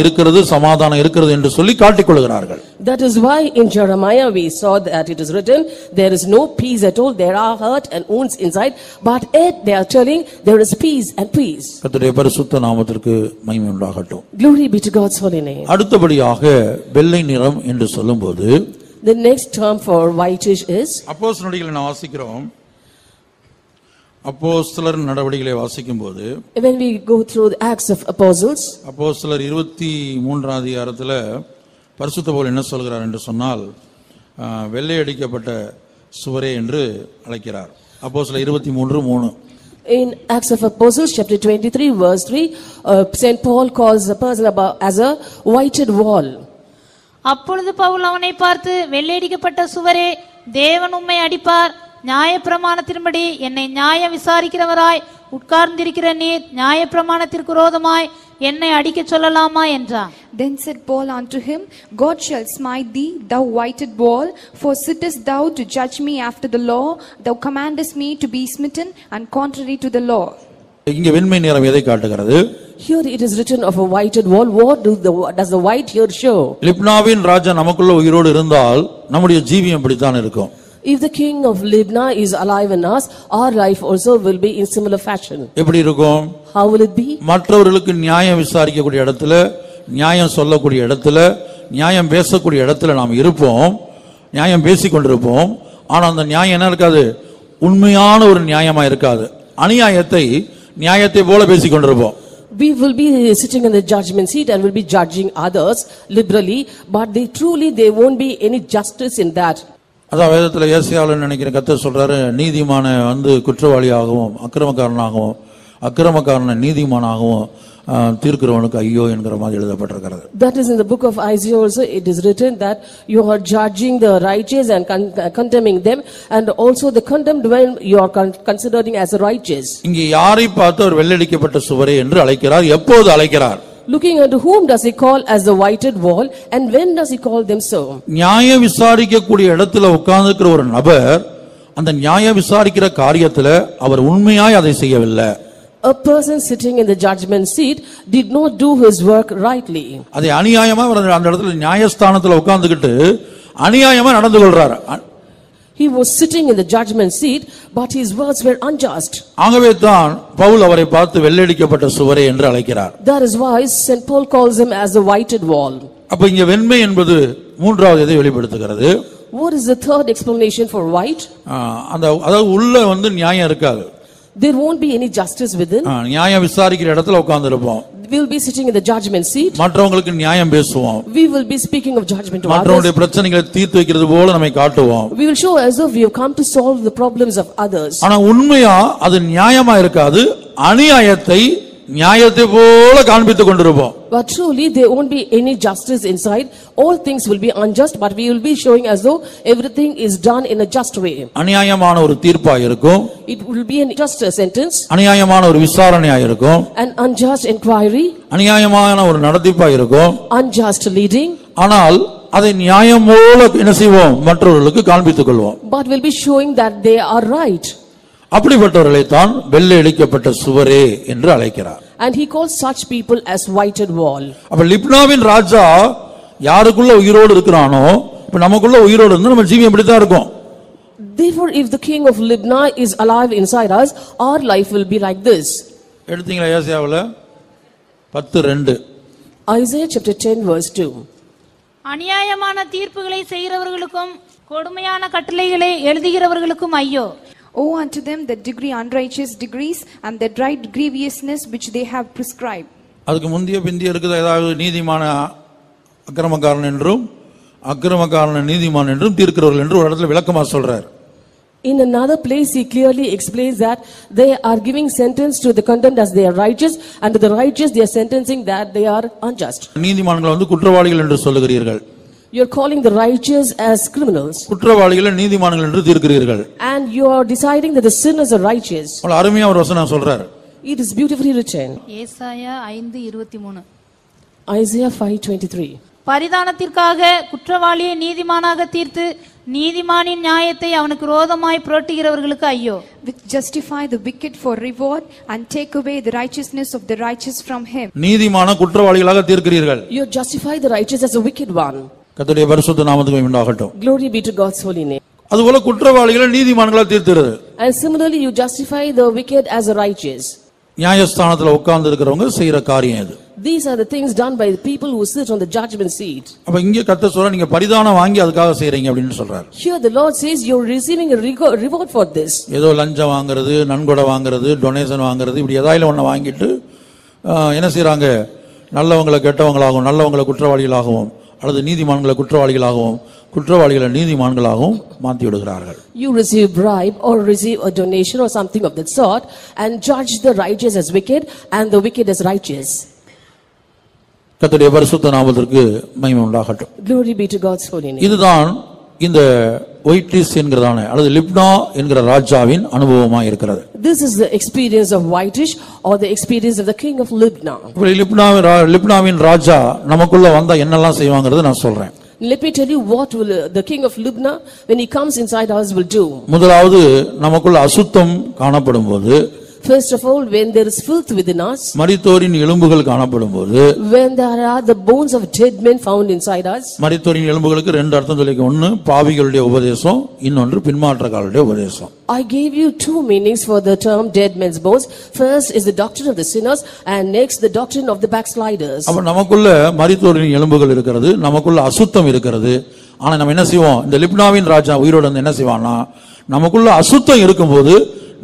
இருக்கிறது என்று சொல்லி காட்டிக் கொள்கிறார்கள். That is why in Jeremiah we saw that it is written, there is no peace at all, there are hurt and wounds inside, but yet they are telling there is peace and peace. கர்த்தருடைய பரிசுத்த நாமத்திற்கு மகிமை உண்டாகட்டும். Glory be to God's holy name. அடுத்தபடியாக வெள்ளை நிறம் என்று சொல்லும்போது, the next term for whitish is, அப்போஸ்தலர்களை நான் வாசிக்கிறோம். அப்போஸ்தலர் நடவடிக்கைகளை வாசிக்கும்போது, when we go through the Acts of Apostles, அப்போஸ்தலர் 23 அதிகாரத்தில் பரிசுத்த பவுல் என்ன சொல்கிறார் என்று சொன்னால், வெள்ளை அடிக்கப்பட்ட சுவரே என்று அழைக்கிறார். அப்போஸ்தலர் 23:3. In Acts of Apostles chapter 23 verse 3, Saint Paul calls a person as a whited wall. அப்பொழுது பவுல் அவனை பார்த்து, வெள்ளையடிக்கப்பட்ட சுவரே, தேவன் உம்மை அடிப்பார். நியாயப்பிரமாணத்தின்படி என்னை நியாயம் விசாரிக்கிறவராய் உட்கார்ந்திருக்கிற நீர் நியாயப்பிரமாணத்திற்கு விரோதமாய் என்னை அடிக்கச் சொல்லலாமா என்றான். Then said Paul unto him, God shall smite thee, thou whited wall, for sittest thou to judge me after the law? Thou commandest me to be smitten, and contrary to the law. இங்கே வெண்மை நிறம் எதை காட்டுகிறது? Here it is written of a whited wall. What does the white here show? லிப்னாவின் ராஜா நமக்குள்ள உயிரோடு இருந்தால் நம்முடைய ஜீவியம் இப்படித்தான் இருக்கும். If the king of Libna is alive in us, our life also will be in similar fashion. எப்படி இருக்கும்? How will it be? மற்றவர்களுக்கு நியாயம் விசாரிக்கக்கூடிய இடத்துல, நியாயம் சொல்லக்கூடிய இடத்துல, நியாயம் பேசக்கூடிய இடத்துல நாம் இருப்போம், நியாயம் பேசிக் கொண்டிருப்போம். ஆனா அந்த நியாயம் என்ன இருக்காது? உண்மையான ஒரு நியாயமா இருக்காது. அநியாயத்தை நியாயத்தை போல பேசிக் கொண்டிருப்போம். We will be sitting in the judgment seat and will be judging others liberally, but there won't be any justice in that. அதான் வேதத்துல ஏசாயாவில் நினைக்கிற கர்த்தர் சொல்றாரு, நீதிமான குற்றவாளியாகவும் அக்கிரமக்காரனாகவும் அக்கிரமக்காரனை நீதிமானாகவும் தீர்க்கிறவனுக்கு ஐயோ என்கிற மாதிரி எழுதப்பட்டிருக்கிறது. That is in the book of Isaiah also. It is written that you are judging the righteous and condemning them, and also the condemned one you are considering as righteous. இங்கே யாரை பார்த்து அவர் வெள்ளடிக்கப்பட்ட சுவரே என்று அழைக்கிறார்? எப்போது அழைக்கிறார்? Looking unto whom does he call as the whited wall, and when does he call them so? நியாய விசாரிக்கக்கூடிய இடத்துல உட்கார்ந்திருக்கிற ஒரு நபர் அந்த நியாய விசாரிக்கிற காரியத்துல அவர் உண்மையாய் அதை செய்யவில்லை. A person sitting in the judgment seat did not do his work rightly. அதை அநியாயமா அந்த இடத்துல நியாயஸ்தானத்துல உட்கார்ந்துகிட்டு அநியாயமா நடந்து கொள்றார். He was sitting in the judgment seat, but his words were unjust. ஆகவே தான் பவுல் அவரை பார்த்து வெள்ளையடிக்கப்பட்ட சுவரே என்று அழைக்கிறார். That is why St. Paul calls him as the whited wall. அப்ப இங்க வெண்மை என்பது மூன்றாவது இதை வெளிப்படுத்துகிறது. What is the third explanation for white? அதாவது உள்ள நியாயம் இருக்காது. There won't be any justice within. நியாயம் விசாரிக்கிற இடத்துல உட்கார்ந்து இருப்போம். We will be sitting in the judgment seat. மற்றவங்களுக்கு நியாயம் பேசுவோம். We will be speaking of judgment to others. மற்றவங்களுடைய பிரச்சனைகளை தீர்த்து வைக்கிறது போல நம்மை காட்டுவோம். We will show as if we have come to solve the problems of others. ஆனா உண்மையா அது நியாயமா இருக்காது. அநியாயத்தை நியாயத்தை போல காண்பித்துக் கொண்டிருப்போம். But truly there won't be any justice inside. All things will be unjust, but we will be showing as though everything is done in a just way. அநியாயமான ஒரு தீர்ப்பா இருக்கும். It will be an unjust sentence. அநியாயமான ஒரு விசாரணையா இருக்கும். An unjust inquiry. அநியாயமான ஒரு நடத்திப்பா இருக்கும். Unjust leading. ஆனால் அதை நியாயம் போல என்ன செய்வோம் மற்றவர்களுக்கு காண்பித்துக் கொள்வோம். But we'll be showing that they are right. அப்படிப்பட்டவர்களை தான் வெள்ளையடிக்கப்பட்ட சுவரே என்று அழைக்கிறார். And he calls such people as whited wall. அப்ப லிப்னாவின் ராஜா யாருக்குள்ள உயிரோடு இருக்கிறானோ இப்ப நமக்குள்ள உயிரோடு இருந்தா நம்ம ஜீவியம் இப்படி தான் இருக்கும். Therefore if the king of Libnah is alive inside us, our life will be like this. எடுத்தீங்களா ஏசாயாவுல 10:2. Isaiah chapter 10 verse 2. அநியாயமான தீர்ப்புகளை செய்கிறவர்களுக்கும் கொடுமையான கட்டளைகளை எழுதுகிறவர்களுக்கும் ஐயோ. Woe unto them that decree unrighteous decrees and that write grievousness which they have prescribed. அதுக்கு முந்திய இருக்குது ஏதாவது நீதிமான அக்கிரமக்காரன் என்றும் அக்கிரமக்காரன் நீதிமான் என்றும் தீர்க்கிறவர்கள் என்று ஒரு இடத்துல விளக்கமா சொல்றார். In another place he clearly explains that they are giving sentence to the condemned as they are righteous, and to the righteous they are sentencing that they are unjust. நீதிமான்களை குற்றவாளிகள் என்று சொல்லுகிறீர்கள். You are calling the righteous as criminals. குற்றவாளிகளை நீதிமான்கள் என்று தீர்க்கிறீர்கள். And you are deciding that the sinners are righteous. அருமையா ஒரு வசனம் சொல்றார். It is beautifully written. ஏசாயா 5:23. Isaiah 5:23. பரிதானத்திற்காக குற்றவாளியை நீதிமானாக தீர்த்து நீதிமானின் நியாயத்தை அவனுக்கு விரோதமாய் புரட்டுகிறவர்களுக்கு ஐயோ. Which justify the wicked for reward and take away the righteousness of the righteous from him. நீதிமான குற்றவாளிகளாக தீர்க்கிறீர்கள். You justify the righteous as a wicked one. கர்த்தருடைய பரிசுத்த நாமத்துக்கு உண்டாகட்டும். Glory be to God's holy name. அதுபோல குற்றவாளிகளை நீதிமான்களா தீர்க்கிறது. And similarly you justify the wicked as a righteous. நியாயஸ்தானத்துல உட்கார்ந்து இருக்கிறவங்க செய்யற காரியம் இது. These are the things done by the people who sit on the judgment seat. அப்ப இங்க கர்த்தர் சொல்றார் நீங்க பரிதானம் வாங்கி அதுக்காக செய்றீங்க அப்படினு சொல்றார். Here the Lord says you are receiving a reward for this. ஏதோ லஞ்சம் வாங்குறது, நன்கொடை வாங்குறது, டொனேஷன் வாங்குறது இப்படி ஏதாவது ஒண்ணு வாங்கிட்டு என்ன செய்றாங்க? நல்லவங்களை கெட்டவங்களாகவும் நல்லவங்களை குற்றவாளிகளாகவும் அல்லது நீதிமான்களை குற்றவாளிகளாகவும் குற்றவாளிகளை நீதிமான்களாகவும் மாற்றி விடுகிறார்கள். You receive bribe or receive a donation or something of that sort and judge the righteous as wicked and the wicked as righteous. கர்த்தருடைய பரிசுத்த நாமத்திற்கு மகிமை உண்டாகட்டும். Glory be to God's holy name. இதுதான் இந்த ஒயிட்டிஸ் என்கிறதான அல்லது லிப்னா என்கிற ராஜாவின் அனுபவமா இருக்கிறது. This is the experience of Whitish or the experience of the king of Libnah. லிப்னாவின் ராஜா நமக்குள்ள வந்தா என்னெல்லாம் செய்வாங்கறது நான் சொல்றேன். Let me tell you what will the king of Libnah when he comes inside us will do. முதலாவது நமக்குள்ள அசுத்தம் காணப்படும்போது, First of all, when there is filth within us, மரித்தோரின் எலும்புகள் காணப்படும்போது, when there are the bones of dead men found inside us. மரித்தோரின் எலும்புகளுக்கு ரெண்டு அர்த்தம் சொல்லிக்க, ஒன்னு பாவிகளுடைய உபதேசம், இன்னொன்று பின்மாற்றக்காரருடைய உபதேசம். I gave you two meanings for the term dead men's bones. First is the doctrine of the sinners and next the doctrine of the backsliders. அப்ப நமக்குள்ள மரித்தோரின் எலும்புகள் இருக்கிறது, நமக்குள்ள அசுத்தம் இருக்கிறது. ஆனா நம்ம என்ன செய்வோம்? இந்த லிப்னாவின் ராஜா உயிரோடு வந்து என்ன செய்வான்னா, நமக்குள்ள அசுத்தம் இருக்கும்போது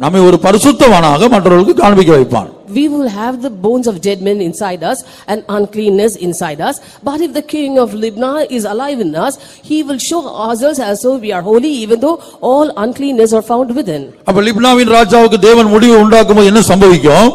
நம்மை ஒரு பரிசுத்தவானாக மற்றவர்களுக்கு காண்பிக்க வைப்பான். We will have the bones of dead men inside us and uncleanness inside us. But if the king of Libnah is alive in us, he will show ourselves as though we are holy, even though all uncleanness are found within. அப்ப லிப்னாவின் ராஜாவுக்கு தேவன் முடிவு உண்டாக்கும்போது என்ன சம்பவிக்கும்?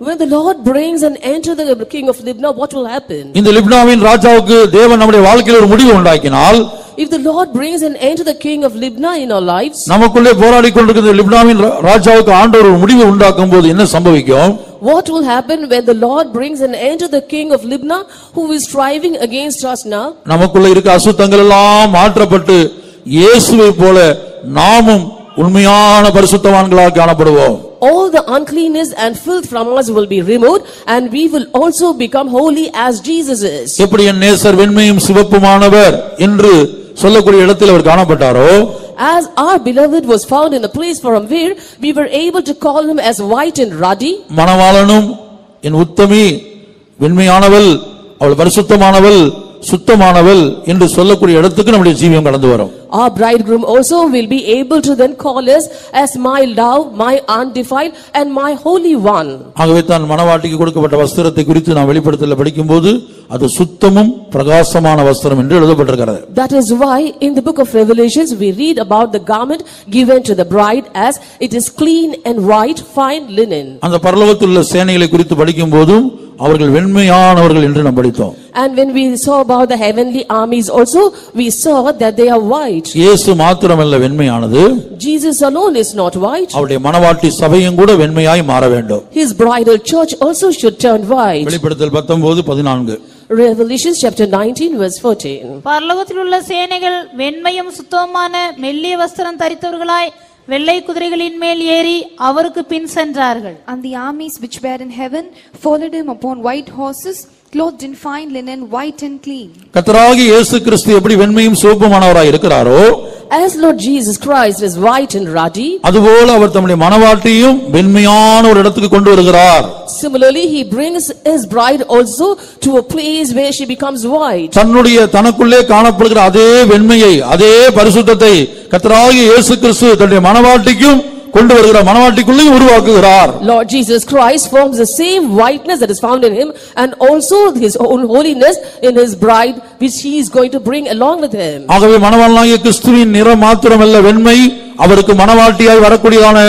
When the Lord brings an end to the king of Libnah, what will happen? இந்த லிப்னாவின் ராஜாவுக்கு தேவன் நம்முடைய வாழ்க்கையில் ஒரு முடிவு உண்டாக்கினால், If the Lord brings an end to the king of Libnah in our lives, நமக்குள்ளே போராடிக் கொண்டிருக்கிற லிப்னாவின் ராஜாவுக்கு ஆண்டவர் ஒரு முடிவு உண்டாக்கும் போது என்ன சம்பவிக்கும்? what will happen when the Lord brings an end to the king of Libnah who is striving against us now? நமக்குள்ள இருக்க அசுத்தங்கள் எல்லாம் மாற்றப்பட்டு இயேசுவை போல நாமும் உண்மையான பரிசுத்தவான்களாக காணப்படுவோம். All the uncleanness and filth from us will be removed and we will also become holy as Jesus is. எப்படி என் நேசர் வெண்மையும் சிவப்புமானவர் என்று சொல்லக்கூடிய இடத்தில் அவர் காணப்பட்டாரோ, as our beloved was found in a place from where we were able to call him as white and ruddy, மணவாளனும் என் உத்தமி வெண்மையானவள் அவள் பரிசுத்தமானவள் சுத்தமானவள் என்று சொல்லக்கூடிய இடத்துக்கு நம்முடைய ஜீவியம் கடந்து வரும். our bridegroom also will be able to then call us as my love, my undefiled and my holy one. ஆகவே தான் மணவாட்டிக்கு கொடுக்கப்பட்ட வஸ்திரத்தை குறித்து நாம் வெளிப்படுத்தல படிக்கும்போது அது சுத்தமும் பிரகாசமான வஸ்திரம் என்று எழுதப்பட்டிருக்கிறது. That is why in the book of Revelations we read about the garment given to the bride as it is clean and white, fine linen. அந்த பரலோகத்தில் உள்ள சேனைகளை குறித்து படிக்கும்போதும் அவர்கள் வெண்மையானவர்கள் என்று நாம் படித்தோம். And when we saw about the heavenly armies also, we saw that they are white. இயேசு மாத்திரமல்ல வெண்மையானது, Jesus alone is not white. அவருடைய மணவாட்டி சபையும் கூட வெண்மையாய் மாற வேண்டும். His bridal church also should turn white. வெளிப்படுத்தல் 19:14. Revelation chapter 19 verse 14. பரலோகத்தில் உள்ள சேனைகள் வெண்மையும் சுத்தமான மெல்லிய வஸ்திரம் தரித்தவர்களாய் வெள்ளை குதிரைகளின் மேல் ஏறி அவருக்கு பின் சென்றார்கள். And the armies which were in heaven followed him upon white horses, clothed in fine linen, white and clean. கர்த்தராகிய இயேசு கிறிஸ்து எப்படி வெண்மையும் சிவப்புமானவராய் இருக்கிறாரோ, as Lord Jesus Christ is white and ruddy, அதுபோல அவர் தம்முடைய மணவாட்டியையும் வெண்மையான ஒரு இடத்துக்கு கொண்டு வருகிறார். similarly he brings his bride also to a place where she becomes white. தனக்குள்ளே காணப்படுகிற அதே வெண்மையை அதே பரிசுத்தத்தை கர்த்தராகிய இயேசு கிறிஸ்து தன்னுடைய மணவாட்டிக்கும் கொண்டு வருகிறார், மணவாட்டிக்குள்ளே உருவாக்குகிறார். Lord Jesus Christ forms the same whiteness that is found in him and also his own holiness in his bride which he is going to bring along with him. ஆகவே மணவாளனாகிய கிறிஸ்துவின் நிறம் மாத்திரமல்ல வெண்மை, அவருக்கு மணவாட்டியாய் வரக்கூடியதான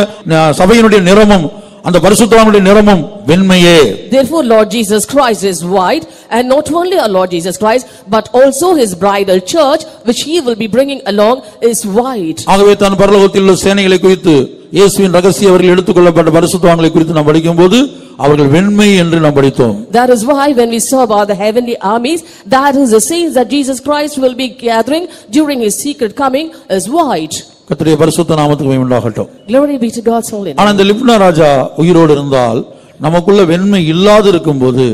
சபையினுடைய நிறமும் அந்த பரிசுத்தவானுடைய நிறமும் வெண்மையே. Therefore Lord Jesus Christ is white, and not only our Lord Jesus Christ but also his bridal church which he will be bringing along is white. ஆகவே தான் பரலோகத்தில் உள்ள சேனைகளை குறித்து இயேசுவின் ரகசிய அவர்கள் எடுத்துக்கொள்ளப்பட்ட பரிசுத்தவான்களை குறித்து நாம் படிக்கும்போது அவர்கள் வெண்மை என்று நாம் படித்தோம். That is why when we saw about the heavenly armies, that is the saints that Jesus Christ will be gathering during his secret coming is white. கர்த்தருடைய பரிசுத்த நாமத்துக்கு மகிமை உண்டாகட்டும். Glory be to God's holy name. ஆனா இந்த லிப்னா ராஜா உயிரோடு இருந்தால் நமக்குள்ள வெண்மை இல்லாது இருக்கும்போது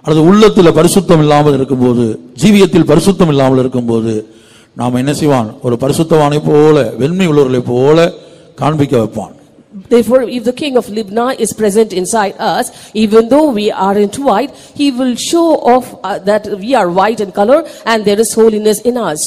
அல்லது உள்ளத்துல பரிசுத்தம் இல்லாமல் இருக்கும்போது ஜீவியத்தில் பரிசுத்தம் இல்லாமல் இருக்கும்போது நாம் என்ன செய்வான்? ஒரு பரிசுத்தவானை போல வெண்மை உள்ளவர்களை போல காண்பிக்க வைப்பான். Therefore, if the king of Libnah is present inside us, even though we aren't white, he will show off that we are white in color and there is holiness in us.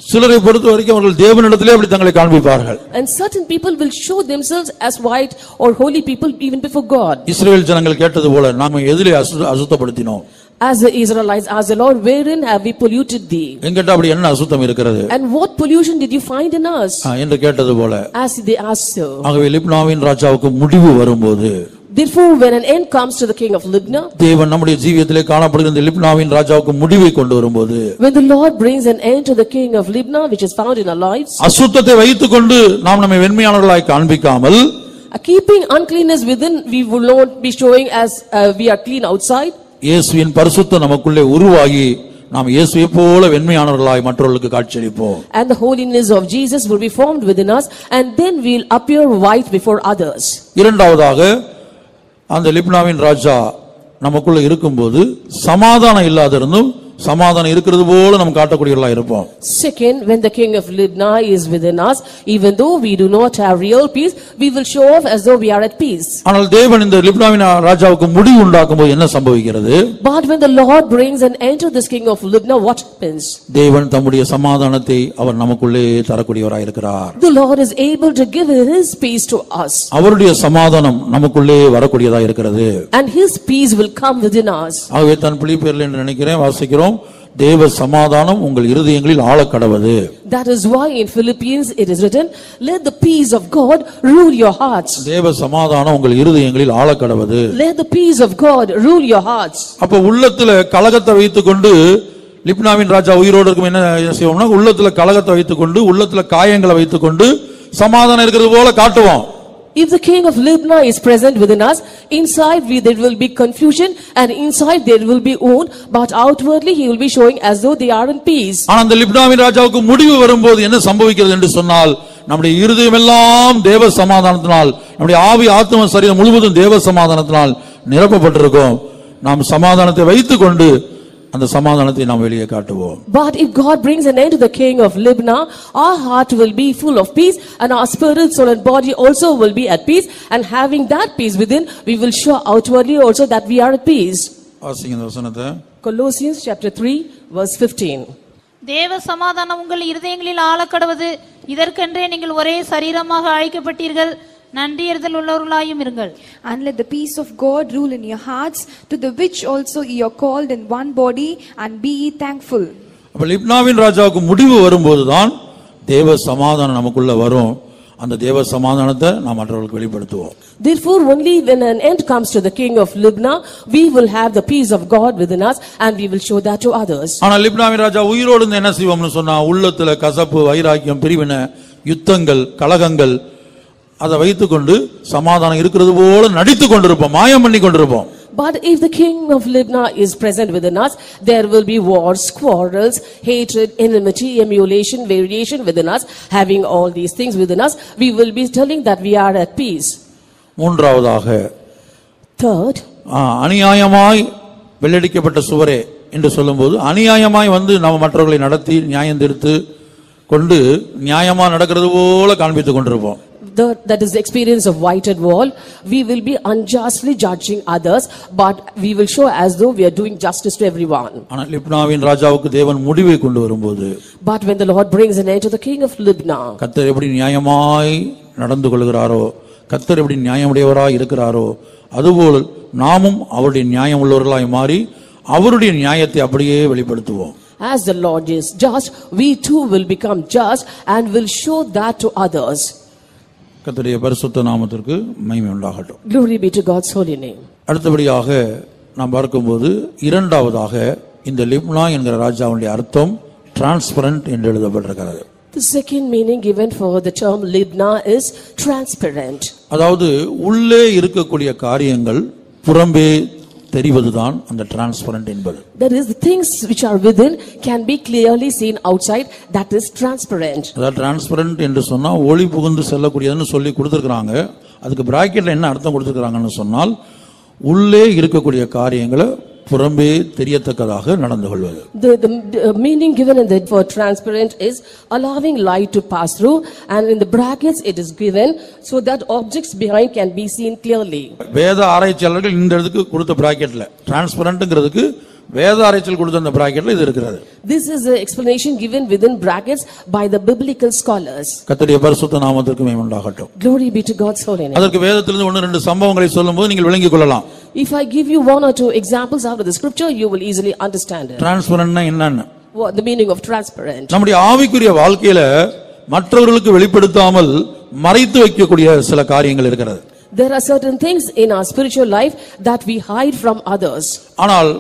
சிலரை பொறுத்த வரைக்கும் அவர்கள் தேவனிடத்திலே அப்படி தங்களை காண்பிப்பார்கள். And certain people will show themselves as white or holy people even before God. இஸ்ரவேல் ஜனங்கள் கேட்டது போல நாம எதிலே அசுத்தப்படுத்தினோம்? As the Israelites asked the Lord, wherein have we polluted thee? என்கிட்ட அப்படி என்ன அசுத்தம் இருக்கிறது? And what pollution did you find in us? என்று கேட்டது போல. As they asked so. ஆகவே லிப்னாவின் ராஜாவுக்கு முடிவு வரும்போது, therefore when an end comes to the king of Libnah, தேவன் நம்முடைய ஜீவியத்திலே காணப்படுகிற இந்த லிப்னாவின் ராஜாவுக்கு முடிவை கொண்டு வரும்போது, when the Lord brings an end to the king of Libnah which is found in our lives, அசுத்தத்தை வைத்துக்கொண்டு நாம் நம்மை வெண்மையானவர்களாய் காண்பிக்காமல், keeping uncleanness within, we will not be showing as we are clean outside. இயேசுவின் பரிசுத்தம் நமக்குள்ளே உருவாகி நாம் இயேசுவை போல வெண்மையானவர்களாய் மற்றவர்களுக்கு காட்சியளிப்போம். And the holiness of Jesus will be formed within us and then we will appear white before others. இரண்டாவதாக அந்த லிப்னாவின் ராஜா நமக்குள்ள இருக்கும்போது சமாதானம் இல்லாதிருந்தும் சமாதானம் இருக்கிறது போல நாம் காட்டக்கூடியவர்களாக இருப்போம். Second, when the king of Libnah is within us, even though we do not have real peace, we will show off as though we are at peace. ஆனால் தேவன் இந்த லிப்னாவின் ராஜாவுக்கு முடிவு உண்டாக்கும்போது என்ன சம்பவிக்கிறது? But when the Lord brings an end to this king of Libnah, what happens? தேவன் தம்முடைய சமாதானத்தை அவர் நமக்குள்ளே தரக்கூடியவராய் இருக்கிறார். The Lord is able to give his peace to us. அவருடைய சமாதானம் நமக்குள்ளே வரக்கூடியதா இருக்கிறது. And his peace will come within us. ஆகவே தான் பிலிப்பியரில் என்று நினைக்கிறேன் வாசிக்கிறோம், தேவ சமாதானம் உங்கள் இருதயங்களில் ஆளக்கடவது. That is why in Philippians it is written, let the peace of God rule your hearts. தேவ சமாதானம் உங்கள் இருதயங்களில் ஆளக்கடவது. Let the peace of God rule your hearts. அப்ப உள்ளத்துல கலகத்தை வைத்துக்கொண்டு லிப்னாவின் ராஜா உயிரோடு இருக்கும் என்ன செய்வோம்னா, உள்ளத்துல கலகத்தை வைத்துக்கொண்டு, உள்ளத்துல காயங்களை வைத்துக்கொண்டு சமாதானம் இருக்கிறது போல காட்டுவோம். If the king of Libna is present within us, inside there will be confusion and inside there will be wound, but outwardly he will be showing as though they are in peace. ஆனா அந்த லிப்னாவின் ராஜாவுக்கு முடிவு வரும்போது என்ன சம்பவிக்கிறது என்று சொன்னால், நம்முடைய இருதயமெல்லாம் தேவ சமாதானத்தினால், நம்முடைய ஆவி ஆத்ம சரீரம் முழுவதும் தேவ சமாதானத்தினால் நிரப்பப்பட்டிருக்கும். நாம் சமாதானத்தை வைத்துக்கொண்டு அந்த சமாதானத்தை நாம் வெளியே காட்டுவோம். But if God brings an end to the king of Libna, our heart will be full of peace and our spirit, soul and body also will be at peace, and having that peace within, we will show outwardly also that we are at peace. வாசிங்க இந்த வசனத்தை. Colossians chapter 3 verse 15. தேவ சமாதானம் உங்கள் இருதயங்களில் ஆளக்கடவது, இதற்கென்றே நீங்கள் ஒரே சரீரமாக அழைக்கப்பட்டீர்கள், நன்றியறிதல் உள்ளவர்களாயும் இருங்கள். And let the peace of God rule in your hearts, to the which also ye are called in one body, and be ye thankful. அப்ப லிப்னாவின் ராஜாவுக்கு முடிவு வரும்போதுதான் தேவ சமாதானம் நமக்குள்ள வரும். அந்த தேவ சமாதானத்தை நாம் மற்றவர்களுக்கு வெளிப்படுத்துவோம். Therefore only when an end comes to the king of Libna, we will have the peace of God within us and we will show that to others. ஆனா லிப்னாவின் ராஜா உயிரோடு இருந்து என்ன செய்வோம்னு சொன்னா, உள்ளத்துல கசப்பு, வைராக்கியம், பிரிவினை, யுத்தங்கள், கலகங்கள் அதை வைத்துக்கொண்டு சமாதானம் இருக்கிறது போல நடித்துக் கொண்டிருப்போம், மாயம் பண்ணி கொண்டிருப்போம். But if the king of Libna is present within us, there will be wars, quarrels, hatred, enmity, emulation, variation within us. Having all these things within us, we will be telling that we are at peace. மூன்றாவதாக, Third, அநியாயமாய் வெள்ளடிக்கப்பட்ட சுவரே என்று சொல்லும்போது, அநியாயமாய் வந்து நம்ம மற்றவர்களை நடத்தி நியாயம் தீர்த்து கொண்டு நியாயமா நடக்கிறது போல காண்பித்துக் கொண்டிருப்போம். that is the experience of whited wall. We will be unjustly judging others, but we will show as though we are doing justice to everyone. ஆனா லிப்னாவின் ராஜாவுக்கு தேவன் முடிவை கொண்டு வரும்போது, But when the Lord brings an end to the king of Libna, கர்த்தர் எப்படி நியாயமாய் நடந்து கொள்கிறாரோ, கர்த்தர் எப்படி நியாயமுடையவராய் இருக்கிறாரோ, அதுபோல் நாமும் அவருடைய நியாயம் உள்ளவர்களாய் மாறி அவருடைய நியாயத்தை அப்படியே வெளிப்படுத்துவோம். As the Lord is just, we too will become just and will show that to others. கர்த்தருடைய பரிசுத்த நாமத்திற்கு மகிமை உண்டாகட்டும். Glory be to God's holy name. அடுத்தபடியாக நாம் பார்க்கும்போது, இரண்டாவதாக இந்த லிப்னா என்கிற ராஜாவுடைய அர்த்தம் டிரான்ஸ்பரண்ட் என்று எழுதப்பட்டிருக்கிறது. The second meaning given for the term Libna is transparent. அதாவது உள்ளே இருக்கக்கூடிய காரியங்கள் புறம்பே தெரிவதுதான் அந்த டிரான்ஸ்பரண்ட் என்பது. That is, the things which are within can be clearly seen outside, that is transparent. அதாவது டிரான்ஸ்பரண்ட் என்று சொன்னா ஒளி புகுந்து செல்லக்கூடியதுன்னு சொல்லி கொடுத்திருக்காங்க. அதுக்கு பிராக்கெட்ல என்ன அர்த்தம் கொடுத்திருக்காங்கன்னு சொன்னால், உள்ளே இருக்கக்கூடிய காரியங்களை புறம்பே தெரியத்தக்கதாக நடந்து கொள்வது. The meaning given in the for transparent is allowing light to pass through, and in the brackets it is given so that objects behind can be seen clearly. வேத ஆராய்ச்சியாளர்கள் இந்த இடத்துக்கு கொடுத்த பிராக்கெட்ல டிரான்ஸ்பரண்ட்ங்கிறதுக்கு வேத ஆராய்ச்சியில் கொடுத்த அந்த பிராக்கெட்ல இது இருக்கிறது. This is the explanation given within brackets by the biblical scholars. கர்த்தருடைய பரிசுத்த நாமத்திற்கு மகிமை உண்டாகட்டும். Glory be to God's holy name. அதற்கு வேதத்திலிருந்து ஒன்று ரெண்டு சம்பவங்களை சொல்லும்போது நீங்கள் விளங்கிக் கொள்ளலாம். If I give you one or two examples out of the scripture, you will easily understand it. டிரான்ஸ்பரண்ட்னா என்னன்னு, What the meaning of transparent? நம்முடைய ஆவிக்குரிய வாழ்க்கையில மற்றவர்களுக்கு வெளிப்படுத்தாமல் மறைத்து வைக்கக்கூடிய சில காரியங்கள் இருக்கிறது. There are certain things in our spiritual life that we hide from others. ஆனால்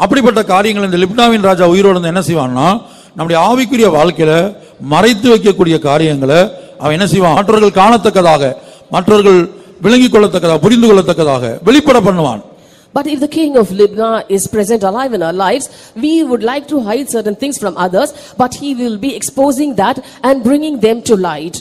அப்படிப்பட்ட காரியங்கள் இந்த லிப்னாவின் ராஜா உயிரோடு இருந்து என்ன செய்வான்னா, நம்முடைய ஆவிக்குரிய வாழ்க்கையில மறைத்து வைக்கக்கூடிய காரியங்களை அவன் என்ன செய்வான், மற்றவர்கள் காணத்தக்கதாக, மற்றவர்கள் விளங்கிக் கொள்ளத்தக்கதாக, புரிந்து கொள்ளத்தக்கதாக வெளிப்பட பண்ணுவான். But if the king of Libna is present alive in our lives, we would like to hide certain things from others, but he will be exposing that and bringing them to light.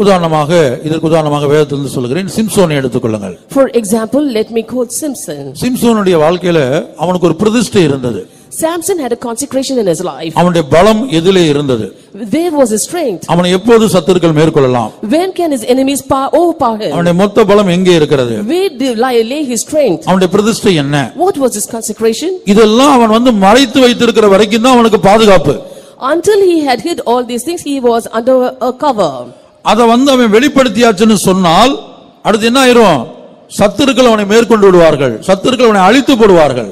உதாரணமாக, இதற்கு உதாரணமாக வேதத்திலிருந்து சொல்கிறேன், சிம்சோனை எடுத்துக்கொள்ளுங்கள். For example, let me quote Samson. சிம்சோனுடைய வாழ்க்கையில அவனுக்கு ஒரு பிரதிஷ்டை இருந்தது. Samson had a consecration in his life. அவனுடைய பலம் எதிலே இருந்தது? Where was his strength? அவனை எப்போது சத்துருக்கள் மேற்கொள்ளலாம்? When can his enemies overpower him? அவனுடைய மொத்த பலம் எங்கே இருக்கிறது? Where did lay his strength? அவனுடைய பிரதிஷ்டை என்ன? What was his consecration? இதெல்லாம் அவன் வந்து மறைத்து வைத்திருக்கிற வரைக்கும் தான் அவனுக்கு பாதுகாப்பு. Until he had hid all these things, he was under a cover. அத வந்து அவன் வெளிப்படுத்தியாச்சுன்னு சொன்னால் அடுத்து என்ன ஆயிரும்? சத்துருக்கள் அவனை மேற்கொண்டு விடுவார்கள், சத்துருக்கள் அவனை அழித்து போடுவார்கள்.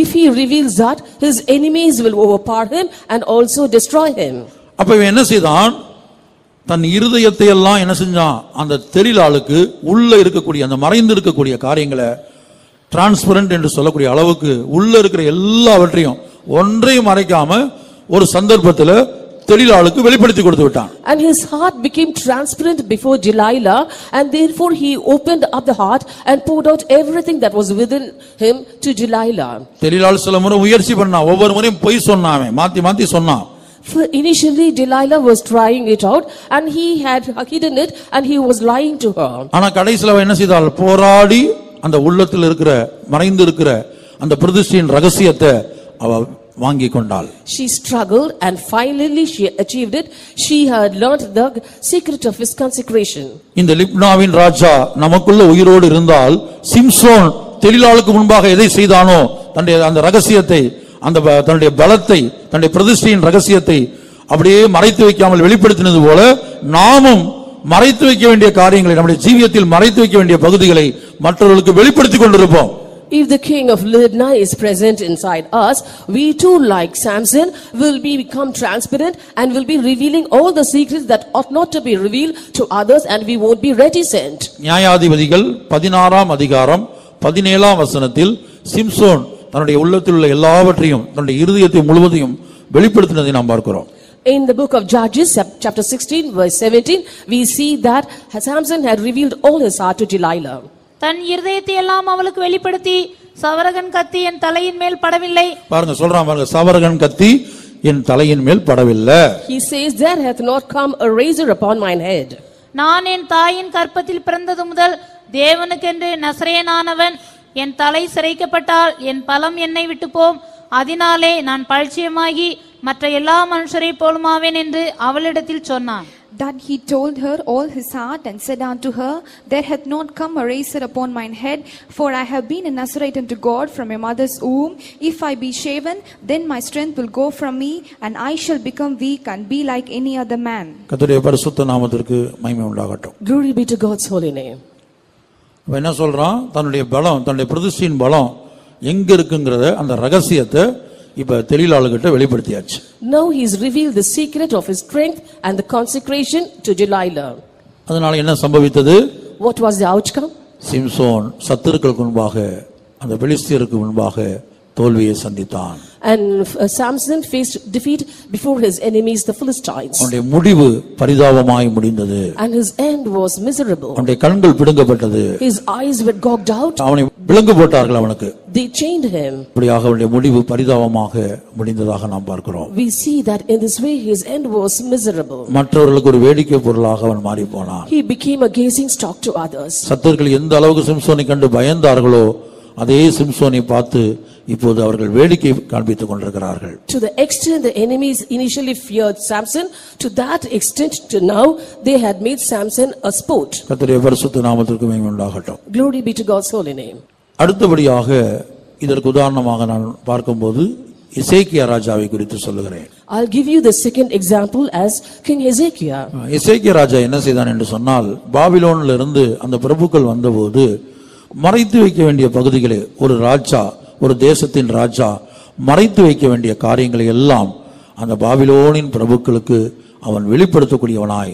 If he reveals that, his enemies will overpower him and also destroy him. அப்ப இவன் என்ன செய்தான்? தன் இருதயத்தை எல்லாம் என்ன செஞ்சான்? அந்த தெளிலாளுக்கு உள்ள இருக்கக்கூடிய அந்த மறைந்து இருக்கக்கூடிய காரியங்களை டிரான்ஸ்பரண்ட் என்று சொல்லக்கூடிய அளவுக்கு உள்ள இருக்கிற எல்லாவற்றையும் ஒன்றையும் மறைக்காம ஒரு சந்தர்ப்பத்தில் தெலீலாளுக்கு வெளிப்படுத்தி கொடுத்து விட்டான். And his heart became transparent before Delilah, and therefore he opened up the heart and poured out everything that was within him to Delilah. தெலீலாள் சில முறை முயற்சி பண்ணா, ஒவ்வொரு முறையும் பொய் சொன்னான், மாத்தி மாத்தி சொன்னான். Initially Delilah was trying it out and he had hidden it and he was lying to her. ஆனா கடைசில அவ என்ன செய்தாள்? போராடி அந்த உள்ளத்தில் இருக்கிற மறைந்து இருக்கிற அந்த பிரதிஷ்டையின் ரகசியத்தை அவ வாங்கி கொண்டாள். She struggled and finally she achieved it. She had learned the secret of his consecration. இந்த லிப்னாவின் ராஜா நமக்குள்ள உயிரோடு இருந்தால் சிம்சோன் தெலீலாளுக்கு முன்பாக எதை செய்தானோ தன்னுடைய அந்த ரகசியத்தை, அந்த தன்னுடைய பலத்தை, தன்னுடைய பிரதிஷ்டையின் ரகசியத்தை அப்படியே மறைத்து வைக்காமல் வெளிப்படுத்தினது போல நாமும் மறைத்து வைக்க வேண்டிய காரியங்களை, நம்முடைய ஜீவியத்தில் மறைத்து வைக்க வேண்டிய பகுதிகளை மற்றவர்களுக்கு வெளிப்படுத்திக் கொண்டிருப்போம். If the king of Libnah is present inside us, we too, like Samson, will become transparent and will be revealing all the secrets that ought not to be revealed to others, and we won't be reticent. நியாயாதிபதிகள் 16ஆம் அதிகாரம் 17ஆம் வசனத்தில் சிம்சோன் தன்னுடைய உள்ளத்தில் உள்ள எல்லாவற்றையும், தன்னுடைய இருதயத்தை முழுவதையும் வெளிப்படுத்தினதை நாம் பார்க்கிறோம். In the book of Judges, chapter 16, verse 17, we see that Samson had revealed all his heart to Delilah. தன் இருதயத்தை எல்லாம் அவளுக்கு வெளிப்படுத்தி, சவரகன் கத்தி என் தலையின் மேல் படவில்லை. பாருங்க, சொல்றான் பாருங்க, சவரகன் கத்தி என் தலையின் மேல் படவில்லை. He says, there hath not come a razor upon mine head. நான் என் தாயின் கற்பத்தில் பிறந்தது முதல் தேவனுக்கென்று நசரேயனானவன். என் தலை சிரைக்கப்பட்டால் என் பலம் என்னை விட்டு போம். அதனாலே நான் பரிச்சயமாகி மற்ற எல்லா மனுஷரை போலுமாவேன் என்று அவளிடத்தில் சொன்னான். That he told her all his heart and said unto her, there hath not come a razor upon mine head, for I have been a Nazarite unto God from my mother's womb. If I be shaven, then my strength will go from me, and I shall become weak and be like any other man. கர்த்தருடைய பரிசுத்த நாமத்திற்கு மகிமை உண்டாகட்டும். Glory be to God's holy name. என்ன சொல்றான்? தன்னுடைய பலம், தன்னுடைய பிரதிஷ்டையின் பலம் எங்க இருக்குங்கறத, அந்த ரகசியத்தை இப்ப தெலீலாளுகிட்ட வெளிப்படுத்தியாச்சு. Now he has revealed the secret of his strength and the consecration to Delilah. அதனால என்ன சம்பவித்தது? What was the outcome? Samson சத்துருக்களுக்கு முன்பாக, அந்த பெலிஸ்தியருக்கு முன்பாக தோல்வியை சந்தித்தான். And Samson faced defeat before his enemies, the Philistines. அவனுடைய முடிவு பரிதாபமாய் முடிந்தது. And his end was miserable. அவனுடைய கண்கள் பிடுங்கப்பட்டது. His eyes were gouged out. அவனை விலங்கு போட்டார்கள் அவனுக்கு. They chained him. இப்படியாக அவனுடைய முடிவு பரிதாபமாக முடிந்ததாக நாம் பார்க்கிறோம். We see that in this way his end was miserable. மற்றவர்களுக்கு ஒரு வேடிக்கை பொருளாக அவன் மாறி போனான். He became a gazing stock to others. சத்துருக்கள் எந்த அளவுக்கு சிம்சோனை கண்டு பயந்தார்களோ அதே சிம்சோனை பார்த்து இப்போது அவர்கள் வேடிக்கை காண்பித்துக் கொண்டிருக்கிறார்கள். To the extent the enemies initially feared Samson, to that extent to now they had made Samson a sport. கர்த்தருடைய பரிசுத்த நாமத்திற்கு மகிமை உண்டாகட்டும். Glory be to God's holy name. அடுத்தபடியாக இதற்கு உதாரணமாக நான் பார்க்கும்போது எசேக்கியா ராஜாவை குறித்து சொல்லுகிறேன். I'll give you the second example as King Hezekiah. எசேக்கியா ராஜா என்ன செய்தான் என்று சொன்னால், பாபிலோனில் இருந்து அந்த பிரபுக்கள் வந்தபோது மறைத்து வைக்க வேண்டிய பகுதிகளை, ஒரு ராஜா, ஒரு தேசத்தின் ராஜா மறைத்து வைக்க வேண்டிய காரியங்களை எல்லாம் அந்த பாபிலோனின் பிரபுக்களுக்கு அவன் வெளிப்படுத்தக்கூடியவனாய்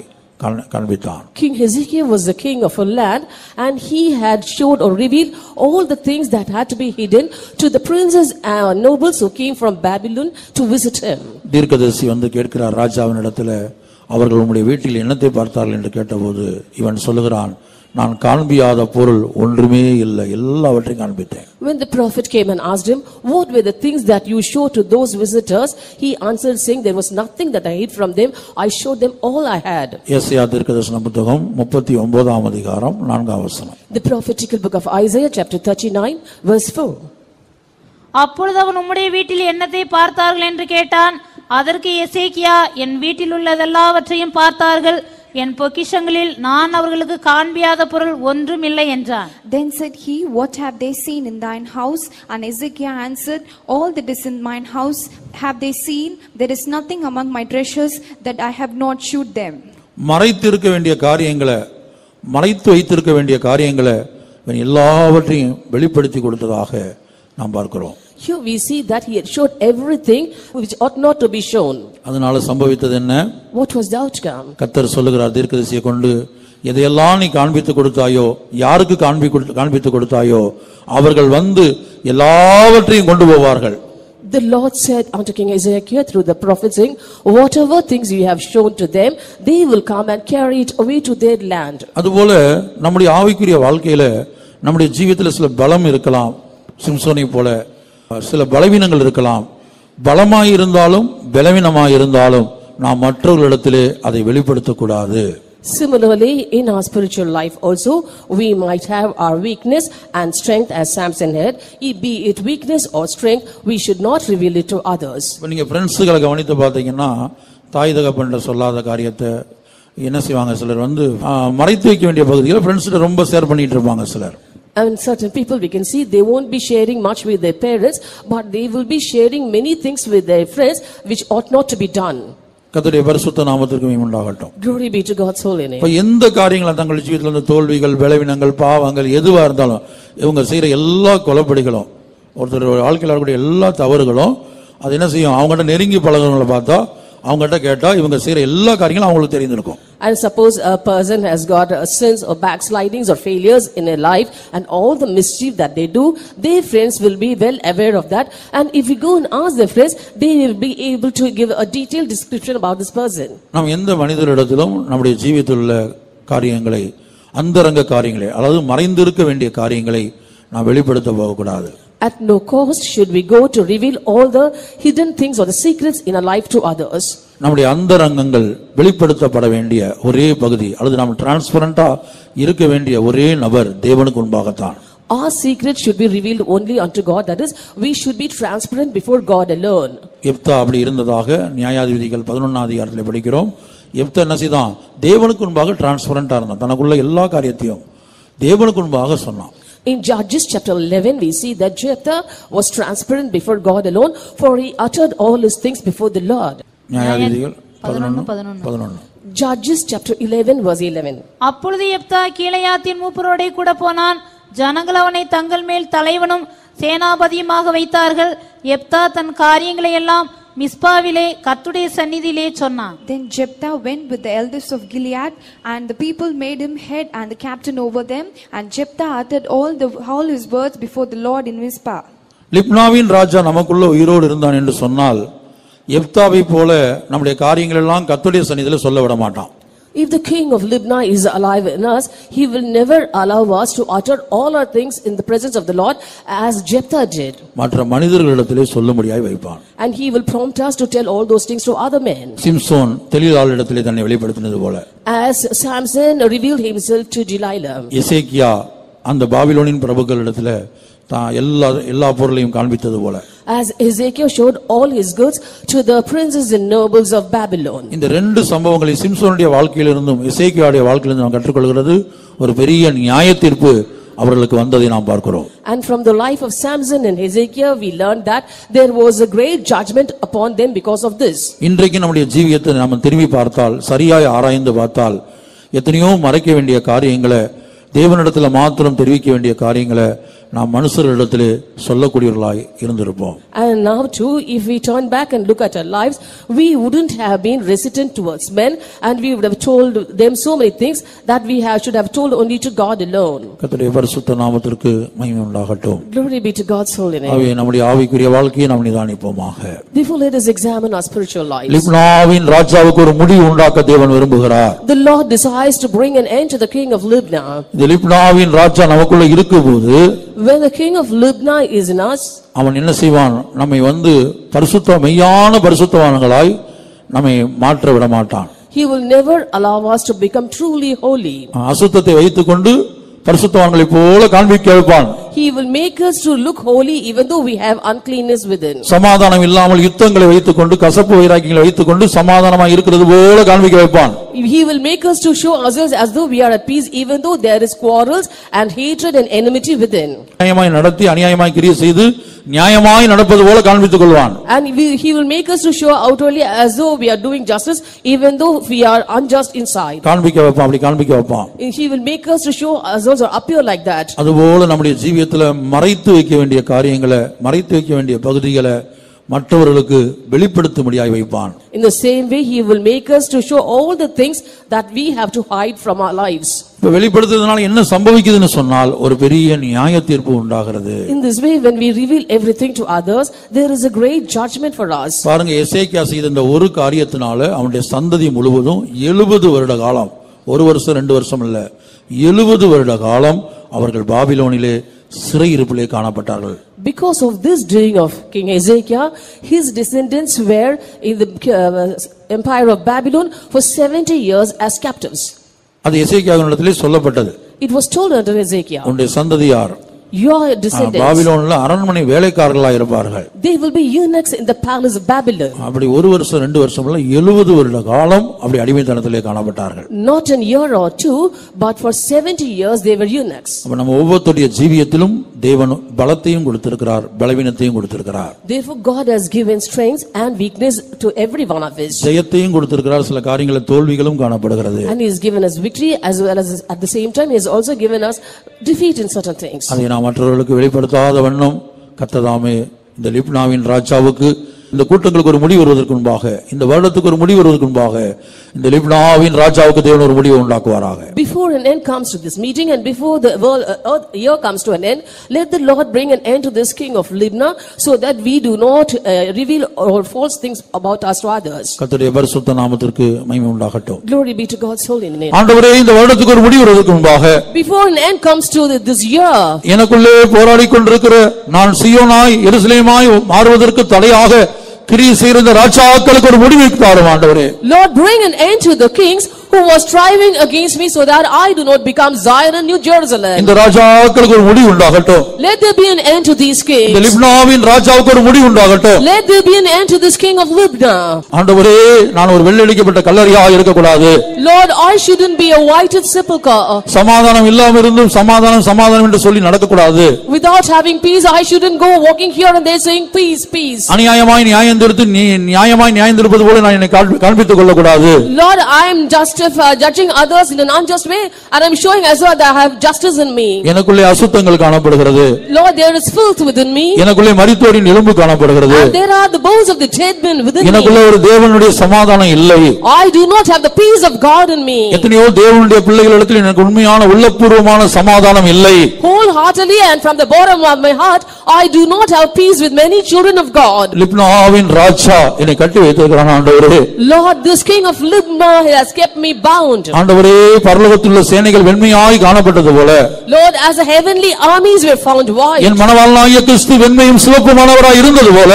காண்பித்தான். King Hezekiah was the king of a land, and he had showed or revealed all the things that had to be hidden to the princes and nobles who came from Babylon to visit him. தீர்க்கதரிசி வந்து கேட்கிறார் ராஜாவினிடத்துல, அவர்கள் உம்முடைய வீட்டில் என்னத்தை பார்த்தார்கள் என்று கேட்டபோது இவன் சொல்லுகிறான், நான் காண்பியாத பொருள் ஒன்றுமே இல்லை, எல்லாவற்றையும் காண்பித்தேன். When the prophet came and asked him, what were the things that you showed to those visitors, he answered saying, there was nothing that I hid from them, I showed them all I had. ஏசாயா தீர்க்கதரிசன புத்தகம் 39ஆம் அதிகாரம் 4ஆம் வசனம். The prophetical book of Isaiah chapter 39 verse 4. அப்பொழுது அவன் உம்முடைய வீட்டில் என்னத்தை பார்த்தார்கள் என்று கேட்டான். அதற்கு எசேக்கியா, என் வீட்டில் உள்ளதெல்லாவற்றையும் பார்த்தார்கள், என் பொக்கிஷங்களில் நான் அவர்களுக்கு காண்பியாத பொருள் ஒன்றும் இல்லை என்றான். Then said he, what have they seen in thine house? And Ezekiel answered, all that is in mine house have they seen. There is nothing among my treasures that I have not shewed them. மறைத்திருக்க வேண்டிய காரியங்களை, மறைத்து வைத்திருக்க வேண்டிய காரியங்களை எல்லாவற்றையும் வெளிப்படுத்தி கொடுத்ததாக நாம் பார்க்கிறோம். Here we see that he had showed everything which ought not to be shown. அதனால சம்பவித்தது என்ன? What was the outcome? கர்த்தர் சொல்லுகிறார் தீர்க்கதரிசியை கொண்டு, எதையெல்லாம் நீ காண்பித்து கொடுத்தாயோ, யாருக்கு காண்பித்து கொடுத்தாயோ அவர்கள் வந்து எல்லாவற்றையும் கொண்டு போவார்கள். The Lord said unto King Ezekiel through the prophet, saying, whatever things you have shown to them, they will come and carry it away to their land. அதுபோல நம்முடைய ஆவிக்குரிய வாழ்க்கையில நம்முடைய ஜீவியத்துல சில பலம் இருக்கலாம், சிம்சோனை போல சில பலவீனங்கள் இருக்கலாம். பலமாய் இருந்தாலும் பலவீனமாய் இருந்தாலும் நாம் மற்றவர்களிடத்திலே அதை வெளிப்படுத்தக்கூடாது. Similarly, in our spiritual life also, we might have our weakness and strength as Samson had. Be it weakness or strength, we should not reveal it to others. இப்ப நீங்க ஃப்ரெண்ட்ஸுகளை கவனித்து பார்த்தீங்கன்னா, தாய் தகப்பன்கிட்ட சொல்லாத காரியத்தை என்ன செய்வாங்க, சிலர் மறைத்து வைக்க வேண்டிய பகுதிகளை ஃப்ரெண்ட்ஸ்கிட்ட ரொம்ப ஷேர் பண்ணிட்டு இருப்பாங்க சிலர். And certain people we can see, they won't be sharing much with their parents, but they will be sharing many things with their friends which ought not to be done. கர்த்தருடைய பரிசுத்த நாமத்திற்கு மகிமை உண்டாகட்டும். Glory be to God's holy name. இப்ப எந்த காரியங்கள் தங்கள் ஜீவிதத்துல தோல்விகள், பலவீனங்கள், பாவங்கள் எதுவா இருந்தாலும் இவங்க செய்யற எல்லா கொலைப்படிகளும், ஒருத்தர் வாழ்க்கையில் வரக்கூடிய எல்லா தவறுகளும் அது என்ன செய்யும், அவங்ககிட்ட நெருங்கி பழகுறவங்களை பார்த்தா, அவங்ககிட்ட கேட்டா இவங்க செய்யற எல்லா காரியங்களும் அவங்களுக்கு தெரிந்திருக்கும். And suppose a person has got sins or backslidings or failures in their life and all the mischief that they do, their friends will be well aware of that. And if we go and ask their friends, they will be able to give a detailed description about this person. நாம் எந்த மனிதரிடத்திலும் நம்முடைய ஜீவியத்தில் உள்ள காரியங்களை, அந்தரங்க காரியங்களை, அதாவது மறைந்திருக்க வேண்டிய காரியங்களை நாம் வெளிப்படுத்த போகக்கூடாது. At no cost should we go to reveal all the hidden things or the secrets in our life to others. நம்முடைய அந்தரங்கங்கள் வெளிப்படுத்தப்பட வேண்டிய ஒரே பகுதி, அல்லது நாம் டிரான்ஸ்பரண்டா இருக்க வேண்டிய ஒரே நபர் தேவனுக்கு முன்பாகத்தான். Our secret should be revealed only unto God, that is, we should be transparent before God alone. எப்தா அப்படி இருந்ததாக நியாயாதிபதிகள் 11ஆம் அதிகாரத்தில் படிக்கிறோம். எப்தா என்ன செய்தான், தேவனுக்கு முன்பாக டிரான்ஸ்பரண்டா இருந்தான், தனக்குள்ள எல்லா காரியத்தையும் தேவனுக்கு முன்பாக சொன்னான். In Judges chapter 11 we see that Jephthah was transparent before God alone, for he uttered all his things before the Lord. நியாயாதிபதிகள் 11. Judges chapter 11 verse 11. அப்பொழுது எப்தா கீலேயாத்தின் மூப்பரோடே கூட போனான். ஜனங்கள் அவனை தங்கள் மேல் தலைவனும் சேனாபதியுமாக வைத்தார்கள். எப்தா தன் காரியங்களை எல்லாம் மிஸ்பாவிலே கர்த்தருடைய சந்நிதியிலே சொன்னான். Then Jephthah went with the elders of Gilead, and the people made him head and the captain over them. And Jephthah uttered all his words before the Lord in Mizpah. லிப்னாவின் ராஜா நமக்குள்ள உயிரோடு இருந்தான் என்று சொன்னால், எப்தாவை போல நம்முடைய காரியங்கள் எல்லாம் கர்த்தருடைய சந்நிதியிலே சொல்ல விட மாட்டான். If the king of Libnah is alive in us, he will never allow us to utter all our things in the presence of the Lord as Jephthah did. மற்ற மனிதர்களிடத்திலே சொல்லும்படியாய் வைப்பான். And he will prompt us to tell all those things to other men. Samson தெலீலாளிடத்திலே தன்னை வெளிப்படுத்தினது போல, As Samson revealed himself to Delilah. எசேக்கியா அந்த பாபிலோனின் பிரபுக்களிடத்திலே தான் எல்லா பொருளையும் காண்பித்தது போல, As Ezekiel showed all his goods to the princes and nobles of Babylon. இந்த ரெண்டு சம்பவங்களை சிம்சோனுடைய வாழ்க்கையிலிருந்தும் எசேக்கியாவுடைய வாழ்க்கையிலிருந்தும் நாம் கற்றுக்கொள்கிறது ஒரு பெரிய நியாய தீர்ப்பு அவர்களுக்கு வந்ததை நாம் பார்க்கிறோம். And from the life of Samson and Hezekiah we learned that there was a great judgment upon them because of this. இன்றைக்கு நம்முடைய ஜீவியத்தை நாம் திரும்பி பார்த்தால், சரியாய் ஆராய்ந்து பார்த்தால், எத்தனையோ மறைக்க வேண்டிய காரியங்களை, தேவனிடத்துல மாத்திரம் தெரிவிக்க வேண்டிய காரியங்களை நாம் மனுஷர்களிடத்திலே சொல்லக்கூடியவர்களாய் இருந்திருப்போம். And now too, if we turn back and look at our lives, we wouldn't have been resistant towards men, and we would have told them so many things that we should have told only to God alone. கர்த்தருடைய பரிசுத்த நாமத்திற்கு மகிமை உண்டாகட்டும். Glory be to God's holy name. ஆகவே நம்முடைய ஆவிக்குரிய வாழ்க்கையை நாம் நிதானிப்போமாக. Therefore let us examine our spiritual lives. லிப்னாவின் ராஜாவுக்கு ஒரு முடிவு உண்டாக்க தேவன் விரும்புகிறார். The Lord desires to bring an end to the king of Libnah. இந்த லிப்னாவின் ராஜா நமக்குள்ள இருக்கும்போது, when the king of Libnah is in us, அவன் என்ன செய்வான், நம்மை மெய்யான பரிசுத்தவான்களாய் நம்மை மாற்ற விட மாட்டான். he will never allow us to become truly holy. அசுத்தத்தை வைத்துக்கொண்டு பரிசுத்தவான்களை போல காண்பிக்க வைப்பான். He will make us to look holy even though we have uncleanness within. சமாதானம் இல்லாமல் யுத்தங்களை வைத்துக்கொண்டு, கசப்பு வைராக்கியங்களை வைத்துக்கொண்டு சமாதானமாய் இருக்கிறது போல காண்பிக்க வைப்பான். He will make us to show ourselves as though we are at peace even though there is quarrels and hatred and enmity within. நியாயமாய் நடத்தி அநியாயமாய் கிரியை செய்து நியாயமாய் நடப்பது போல காண்பித்துக் கொள்வான். And he will make us to show outwardly as though we are doing justice even though we are unjust inside. காண்பிக்க வைப்பான், அப்படி காண்பிக்க வைப்பான். He will make us to show ourselves or appear like that. அதுபோல நம்முடைய ஜீவியத்துல மறைத்து வைக்க வேண்டிய காரியங்களை, மறைத்து வைக்க வேண்டிய பகுதிகளை, மற்றவர்களுக்கு வெளிப்படுத்தும்படியாய் வைப்பான். In the same way he will make us to show all the things that we have to hide from our lives. இப்ப வெளிப்படுத்துறதுனால என்ன சம்பவிக்குதுன்னு சொன்னால் ஒரு பெரிய நியாய தீர்ப்பு உண்டாகிறது. In this way when we reveal everything to others, there is a great judgment for us. பாருங்க, எசேக்கியா செய்த இந்த ஒரு காரியத்தினால அவனுடைய சந்ததி முழுவதும் 70 வருட காலம், ஒரு வருஷம் 2 வருஷம் இல்ல, 70 வருட காலம் அவர்கள் பாபிலோனிலே சிறையிருப்பிலே காணப்பட்டார்கள். Because of this doing of King Hezekiah, his descendants were in the empire of Babylon for 70 years as captives. அது எசேக்கியாவினிடத்திலே சொல்லப்பட்டது. It was told unto Hezekiah, உன்னுடைய சந்ததியார் your descendants, பாபிலோன்ல அரண்மனை வேலைக்காரர்களாக இருப்பார்கள். they will be eunuchs in the palace of Babylon. அப்படி ஒரு வருஷம் 2 வருஷம் இல்ல, 70 வருட காலம் அப்படி அடிமைத்தனத்திலே காணப்பட்டார்கள். Not a year or two, but for 70 years they were eunuchs. அப்ப நம்ம ஒவ்வொருத்தருடைய ஜீவியத்திலும் தேவன் பலத்தையும் கொடுத்திருக்கிறார், பலவீனத்தையும் கொடுத்திருக்கிறார். Therefore God has given strength and weakness to every one of us. ஜெயத்தையும் கொடுத்திருக்கிறார், சில காரியங்களில் தோல்விகளும் காணப்படுகிறது. And he has given us victory as well as at the same time he has also given us defeat in certain things. அதை நாம் மற்றவர்களுக்கு வெளிப்படுத்தாத வண்ணம் கர்த்ததாமே இந்த லிப்னாவின் ராஜாவுக்கு இந்த கூட்டங்களுக்கு ஒரு முடிவு வருவதற்கு முன்பாக, இந்த வருடத்துக்கு ஒரு முடிவு வருவதற்கு முன்பாக இந்த லிப்னாவின் ராஜாவுக்கு தேவன் ஒரு முடிவை உண்டாக்குவாராக. Before an end comes to this meeting and before the year comes to an end, let the Lord bring an end to this king of Libna, so that we do not reveal or false things about us to others. கர்த்தருடைய பரிசுத்த நாமத்திற்கு மகிமை உண்டாகட்டும். Glory be to God's holy name. ஆண்டவரே, இந்த வருடத்துக்கு ஒரு முடிவு வருவதற்கு முன்பாக, before an end comes to this year, எனக்குள்ளே போராடிக் கொண்டிருக்கிற நான் சீயோனாய் எருசலேமாய் மாறுவதற்கு தடையாக கிரியை செய்கிற ராஜாக்களுக்கு ஒரு முடிவை தாரும் ஆண்டவரே. Lord, bring an end to the kings who was striving against me, so that I do not become Zion and New Jerusalem. இந்த ராஜாக்களுக்கு ஒரு முடிவு உண்டாகட்டும். Let there be an end to these kings. இந்த லிப்னாவின் ராஜாவுக்கு ஒரு முடிவு உண்டாகட்டும். Let there be an end to this king of Libna. ஆண்டவரே, நான் ஒரு வெள்ளடிக்கப்பட்ட கல்லறையாக இருக்க கூடாது. Lord, I shouldn't be a whited sepulcher. சமாதானம் இல்லாம இருந்தும் சமாதானம் சமாதானம் என்று சொல்லி நடக்க கூடாது. Without having peace, I shouldn't go walking here and there saying peace, peace. அநியாயமாய் நியாயம் தீர்த்து நியாயமாய் நியாயம் தீர்ப்பது போல நான் என்னை காண்பித்துக் கொள்ள கூடாது. Lord, I am just judging others in an unjust way, and I am showing as well that I have justice in me. எனக்குள்ளே அசுத்தங்கள் காணப்படுகிறது. Lord, there is filth within me. எனக்குள்ளே மரித்தோரின் எலும்பு காணப்படுகிறது. And there are the bones of the dead men within me. எனக்குள்ளே ஒரு தேவனுடைய சமாதானம் இல்லை. I do not have the peace of God in me. எத்தனையோ தேவனுடைய பிள்ளைகளிடத்தில் எனக்கு உண்மையான உள்ளபூர்வமான சமாதானம் இல்லை. Wholeheartedly and from the bottom of my heart, I do not have peace with many children of God. லிப்னாவின் ராஜா என்னை கட்டி வைத்திருக்கிறான் ஆண்டவரே. Lord, this king of Libna has kept me bound. ஆண்டவரே, பரலோகத்தில் உள்ள சேனைகள் வெண்மையாய் காணப்பட்டது போல, Lord, as the heavenly armies were found white, என் மணவாளனாகிய கிறிஸ்து வெண்மையும் சிவப்புமானவராய் இருந்தது போல,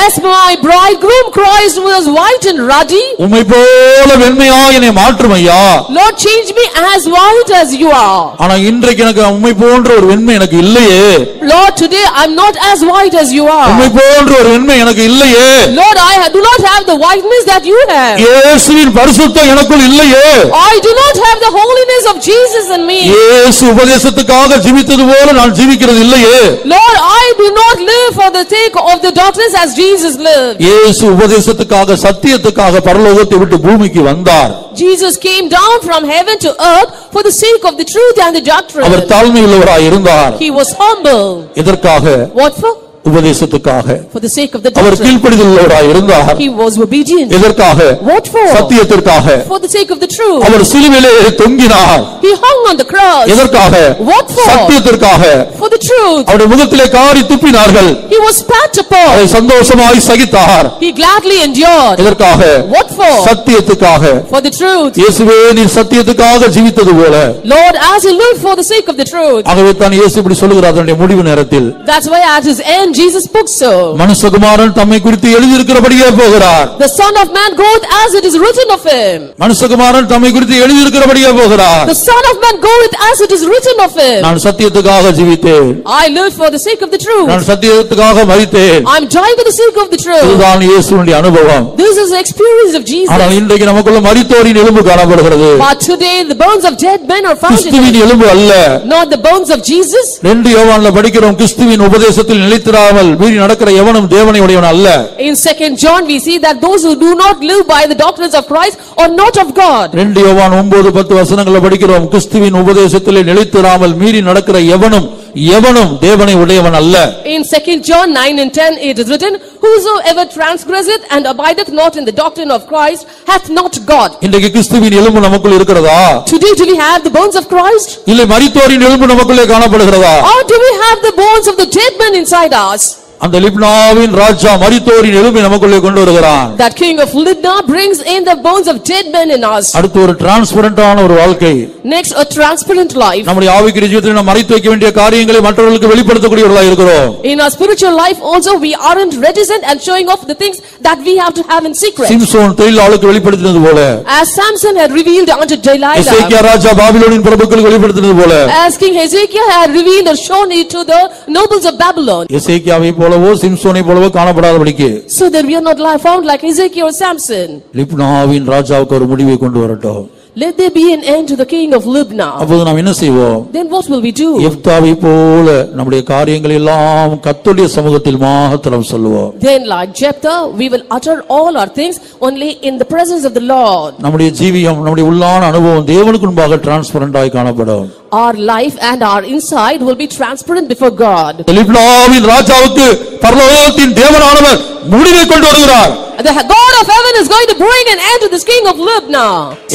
as my bridegroom Christ was white and ruddy, உம்மை போல வெண்மையாய் என்னை மாற்றும் ஐயா. Lord, change me as white as you are. ஆனா இன்றைக்கு எனக்கு உம்மை போன்ற ஒரு வெண்மை எனக்கு இல்லையே. Lord, today I'm not as white as you are. உம்மை போன்ற ஒரு வெண்மை எனக்கு இல்லையே. Lord, I do not have the whiteness that you have. இயேசுவின் பரிசுத்தம் எனக்குள் இல்லையே. I do not have the holiness of Jesus in me. இயேசு உபதேசத்துக்காக ஜீவித்தது போல நான் ஜீவிக்கிறது இல்லையே. Lord, I do not live for the sake of the doctrines as Jesus lived. இயேசு உபதேசத்துக்காக சத்தியத்துக்காக பரலோகத்தை விட்டு பூமிக்கு வந்தார். Jesus came down from heaven to earth for the sake of the truth and the doctrine. அவர் தாழ்மையுள்ளவராய் இருந்தார். He was humble. எதற்காக? What for? உபதேசத்துக்காக. For the sake of the our doctrine. கீழ்ப்படிதலுள்ளவராய் இருந்தார். He was obedient. எதற்காக? What for? சத்தியத்திற்காக. For the sake of the truth. அவர் சிலுவையிலே தொங்கினார். He hung on the cross. எதற்காக? What for? சத்தியத்திற்காக. For the truth. அவருடைய முகத்திலே காரி துப்பினார்கள். He was spat upon. அதை சந்தோஷமாய் சகித்தார். He gladly endured. எதற்காக? What for? சத்தியத்துக்காக. For the truth. இயேசுவே, நீ சத்தியத்துக்காக ஜீவித்தது போல. Lord, as he lived for the sake of the truth. ஆகவே தான் இயேசு இப்படி சொல்கிறார் தன்னுடைய முடிவு நேரத்தில். That's why at his end Jesus spoke so. மனுஷகுமாரன் தம்மை குறித்து எழுதியிருக்கிறபடியே போகிறார். The Son of Man goeth as it is written of him. மனுஷகுமாரன் தம்மை குறித்து எழுதியிருக்கிறபடியே போகிறார். The Son of Man goeth as it is written of him. நான் சத்தியத்துக்காக ஜீவித்தேன். I lived for the sake of the truth. நான் சத்தியத்துக்காக மரித்தேன். I'm dying for the sake of the truth. இதுதான் இயேசுவின் அனுபவம். This is the experience of Jesus. ஆனால் இன்றைக்கு நமக்குள்ள மரித்தோரின் எலும்பு காணப்படுகிறது. But today the bones of dead men are found in கிறிஸ்துவின் him. எலும்பு அல்ல. Not the bones of Jesus. 2 யோவான்ல படிக்கிறோம், கிறிஸ்துவின் உபதேசத்தில் நிலைத்திராமல் மீறி நடக்கிற எவனும் தேவனை உடையவன் அல்ல. In 2 John we see that those who do not live by the doctrines of Christ are not of God. 2 யோவான் 9-10 வசனங்களை படிக்கிறோம், கிறிஸ்துவின் உபதேசத்திலே நிலைத்திராமல் மீறி நடக்கிற எவனும் எவனும் தேவனை உடையவன் அல்ல. In 2 John 9:10 it is written, whosoever transgresseth and abideth not in the doctrine of Christ hath not God. இன்றைக்கு கிறிஸ்துவின் எலும்பு நமக்குள் இருக்கிறதா? Today do we have the bones of Christ? இல்லை மரித்தோரின் எலும்பு நமக்குள்ளே காணப்படுகிறதா? Or do we have the bones of the dead men inside us? அந்த லிப்னாவின் ராஜா மரித்தோரின் எலும்பை நமக்குள்ளே கொண்டு வருகிறான். That king of Libna brings in the bones of dead men in us. அடுத்து ஒரு டிரான்ஸ்பரண்டான ஒரு வாழ்க்கை. Next, a transparent life. நம்முடைய ஆவிக்குரிய ஜீவிதத்தில் நாம் மறைத்து வைக்க வேண்டிய காரியங்களை மற்றவர்களுக்கு வெளிப்படுத்தக்கூடியவர்களாக இருக்கிறோம். In our spiritual life also we aren't reticent and showing off the things that we have to have in secret. Samson தெலீலாளுக்கு வெளிப்படுத்தினது போல, as Samson had revealed unto Delilah, எசேக்கியா ராஜா பாபிலோனின் பிரபுக்களுக்கு வெளிப்படுத்தினது போல, as King Hezekiah had revealed or shown it to the nobles of Babylon. எசேக்கியாவை போலவோ சிம்சோனை போலவோ காணப்படாதபடிக்கு, so that we are not found like Hezekiah or Samson. லிப்னாவின் ராஜாவுக்கு ஒரு முடிவை கொண்டு வரட்டும். Let there be an end to the king of Libna. அப்போது நாம் என்ன செய்வோம்? Then what will we do? எப்தாவை போல நம்முடைய காரியங்களை எல்லாம் கர்த்தருடைய சமூகத்தில் மாத்திரம் சொல்லுவோம். Then like Jephthah we will utter all our things only in the presence of the Lord. நம்முடைய ஜீவியம் நம்முடைய உள்ளான அனுபவம் தேவனுக்கு முன்பாக டிரான்ஸ்பரண்ட் ஆய் காணப்படும். Our life and our inside will be transparent before God. லிப்னாவின் ராஜாவுக்கு பரலோகத்தின் தேவனானவர் முடிவை கொண்டு வருகிறார். The God of heaven is going to bring an end to this king of Libna.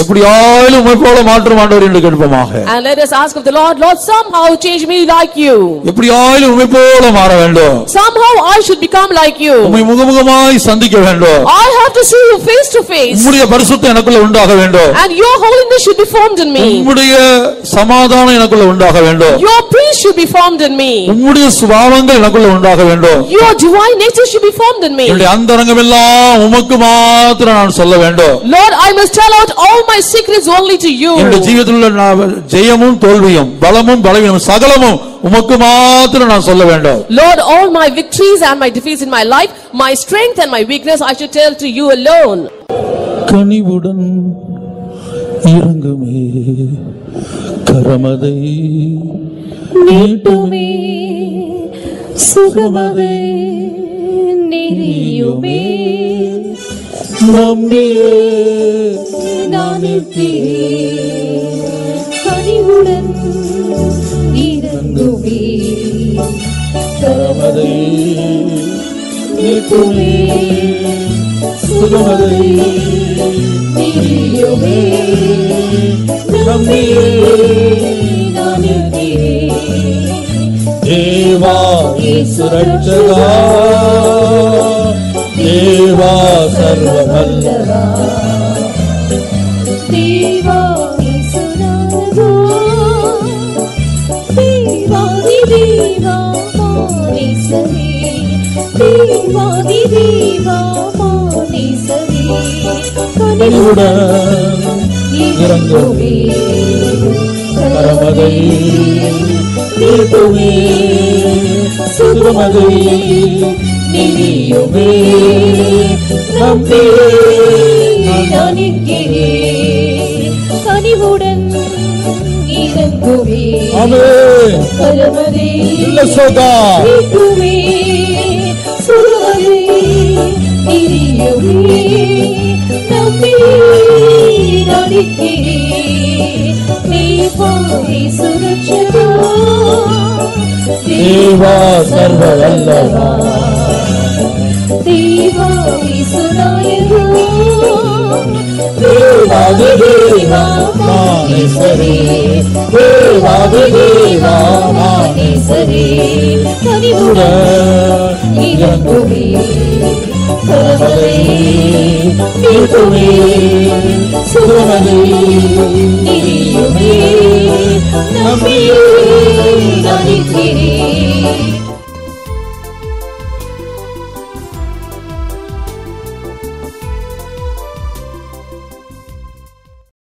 எப்படியாயிலும் உம்மை போல மாற்றும் ஆண்டவரே என்று கேட்போமாக. And let us ask of the Lord, Lord, somehow change me like you. எப்படியாயிலும் உம்மை போல மாற வேண்டும். Somehow I should become like you. உம்மை முகமுகமாய் சந்திக்க வேண்டும். I have to see you face to face. உம்முடைய பரிசுத்தம் எனக்குள்ள உண்டாக வேண்டும். And your holiness should be formed in me. உம்முடைய சமாதானம் எனக்குள்ள உண்டாக வேண்டும். Your peace should be formed in me. உம்முடைய சுபாவங்கள் எனக்குள்ள உண்டாக வேண்டும். Your divine nature should be formed in me. என்னுடைய அந்தரங்கம் எல்லாம் உமக்கு மாத்திரம் நான் சொல்ல வேண்டும். Lord, I must tell out all my secrets only to you. என்னுடைய ஜீவிதத்தில் உள்ள ஜெயமும் தோல்வியும் பலமும் பலவீனமும் சகலமும் உமக்கு மாத்திரம் நான் சொல்ல வேண்டும். Lord, all my victories and my defeats in my life, my strength and my weakness, I should tell to you alone. கனிவுடன் இறங்குமே கரமதை நீட்டுமே சுகமதை நெறியுமே நம்பியே நானித்தே கனிவுடன் இறங்குமே கரமதை நீட்டுமே சுகமதை நெறியுமே நம்பியே நானித்தே தேவா இயேசு ரட்சகா தேவா சர்வவல்லவா தேவா இயேசு நாதா தேவாதி தேவா மானேசரே தேவாதி தேவா மானேசரே கனிவுடன் இறங்குமே கரமதை நீட்டுமே சுகமதை நெறியுமே நம்பியே நானிக்கிறே கனிவுடன் இறங்குமே ஆமென். கரமதை இல்ல சோதா நீட்டுமே சுகமதை நெறியுமே நம்பியே நானிக்கிறே தேவா இயேசு ரட்சகா தேவா சர்வவல்லவா தேவா இயேசு நாயகா தேவாதி தேவா மானேசரே தேவாதி தேவா மானேசரே கனிவுடன் இறங்குமே கரமதை நீட்டுமே சுகமதை நெறியுமே நம்பியே நானிக்கிறே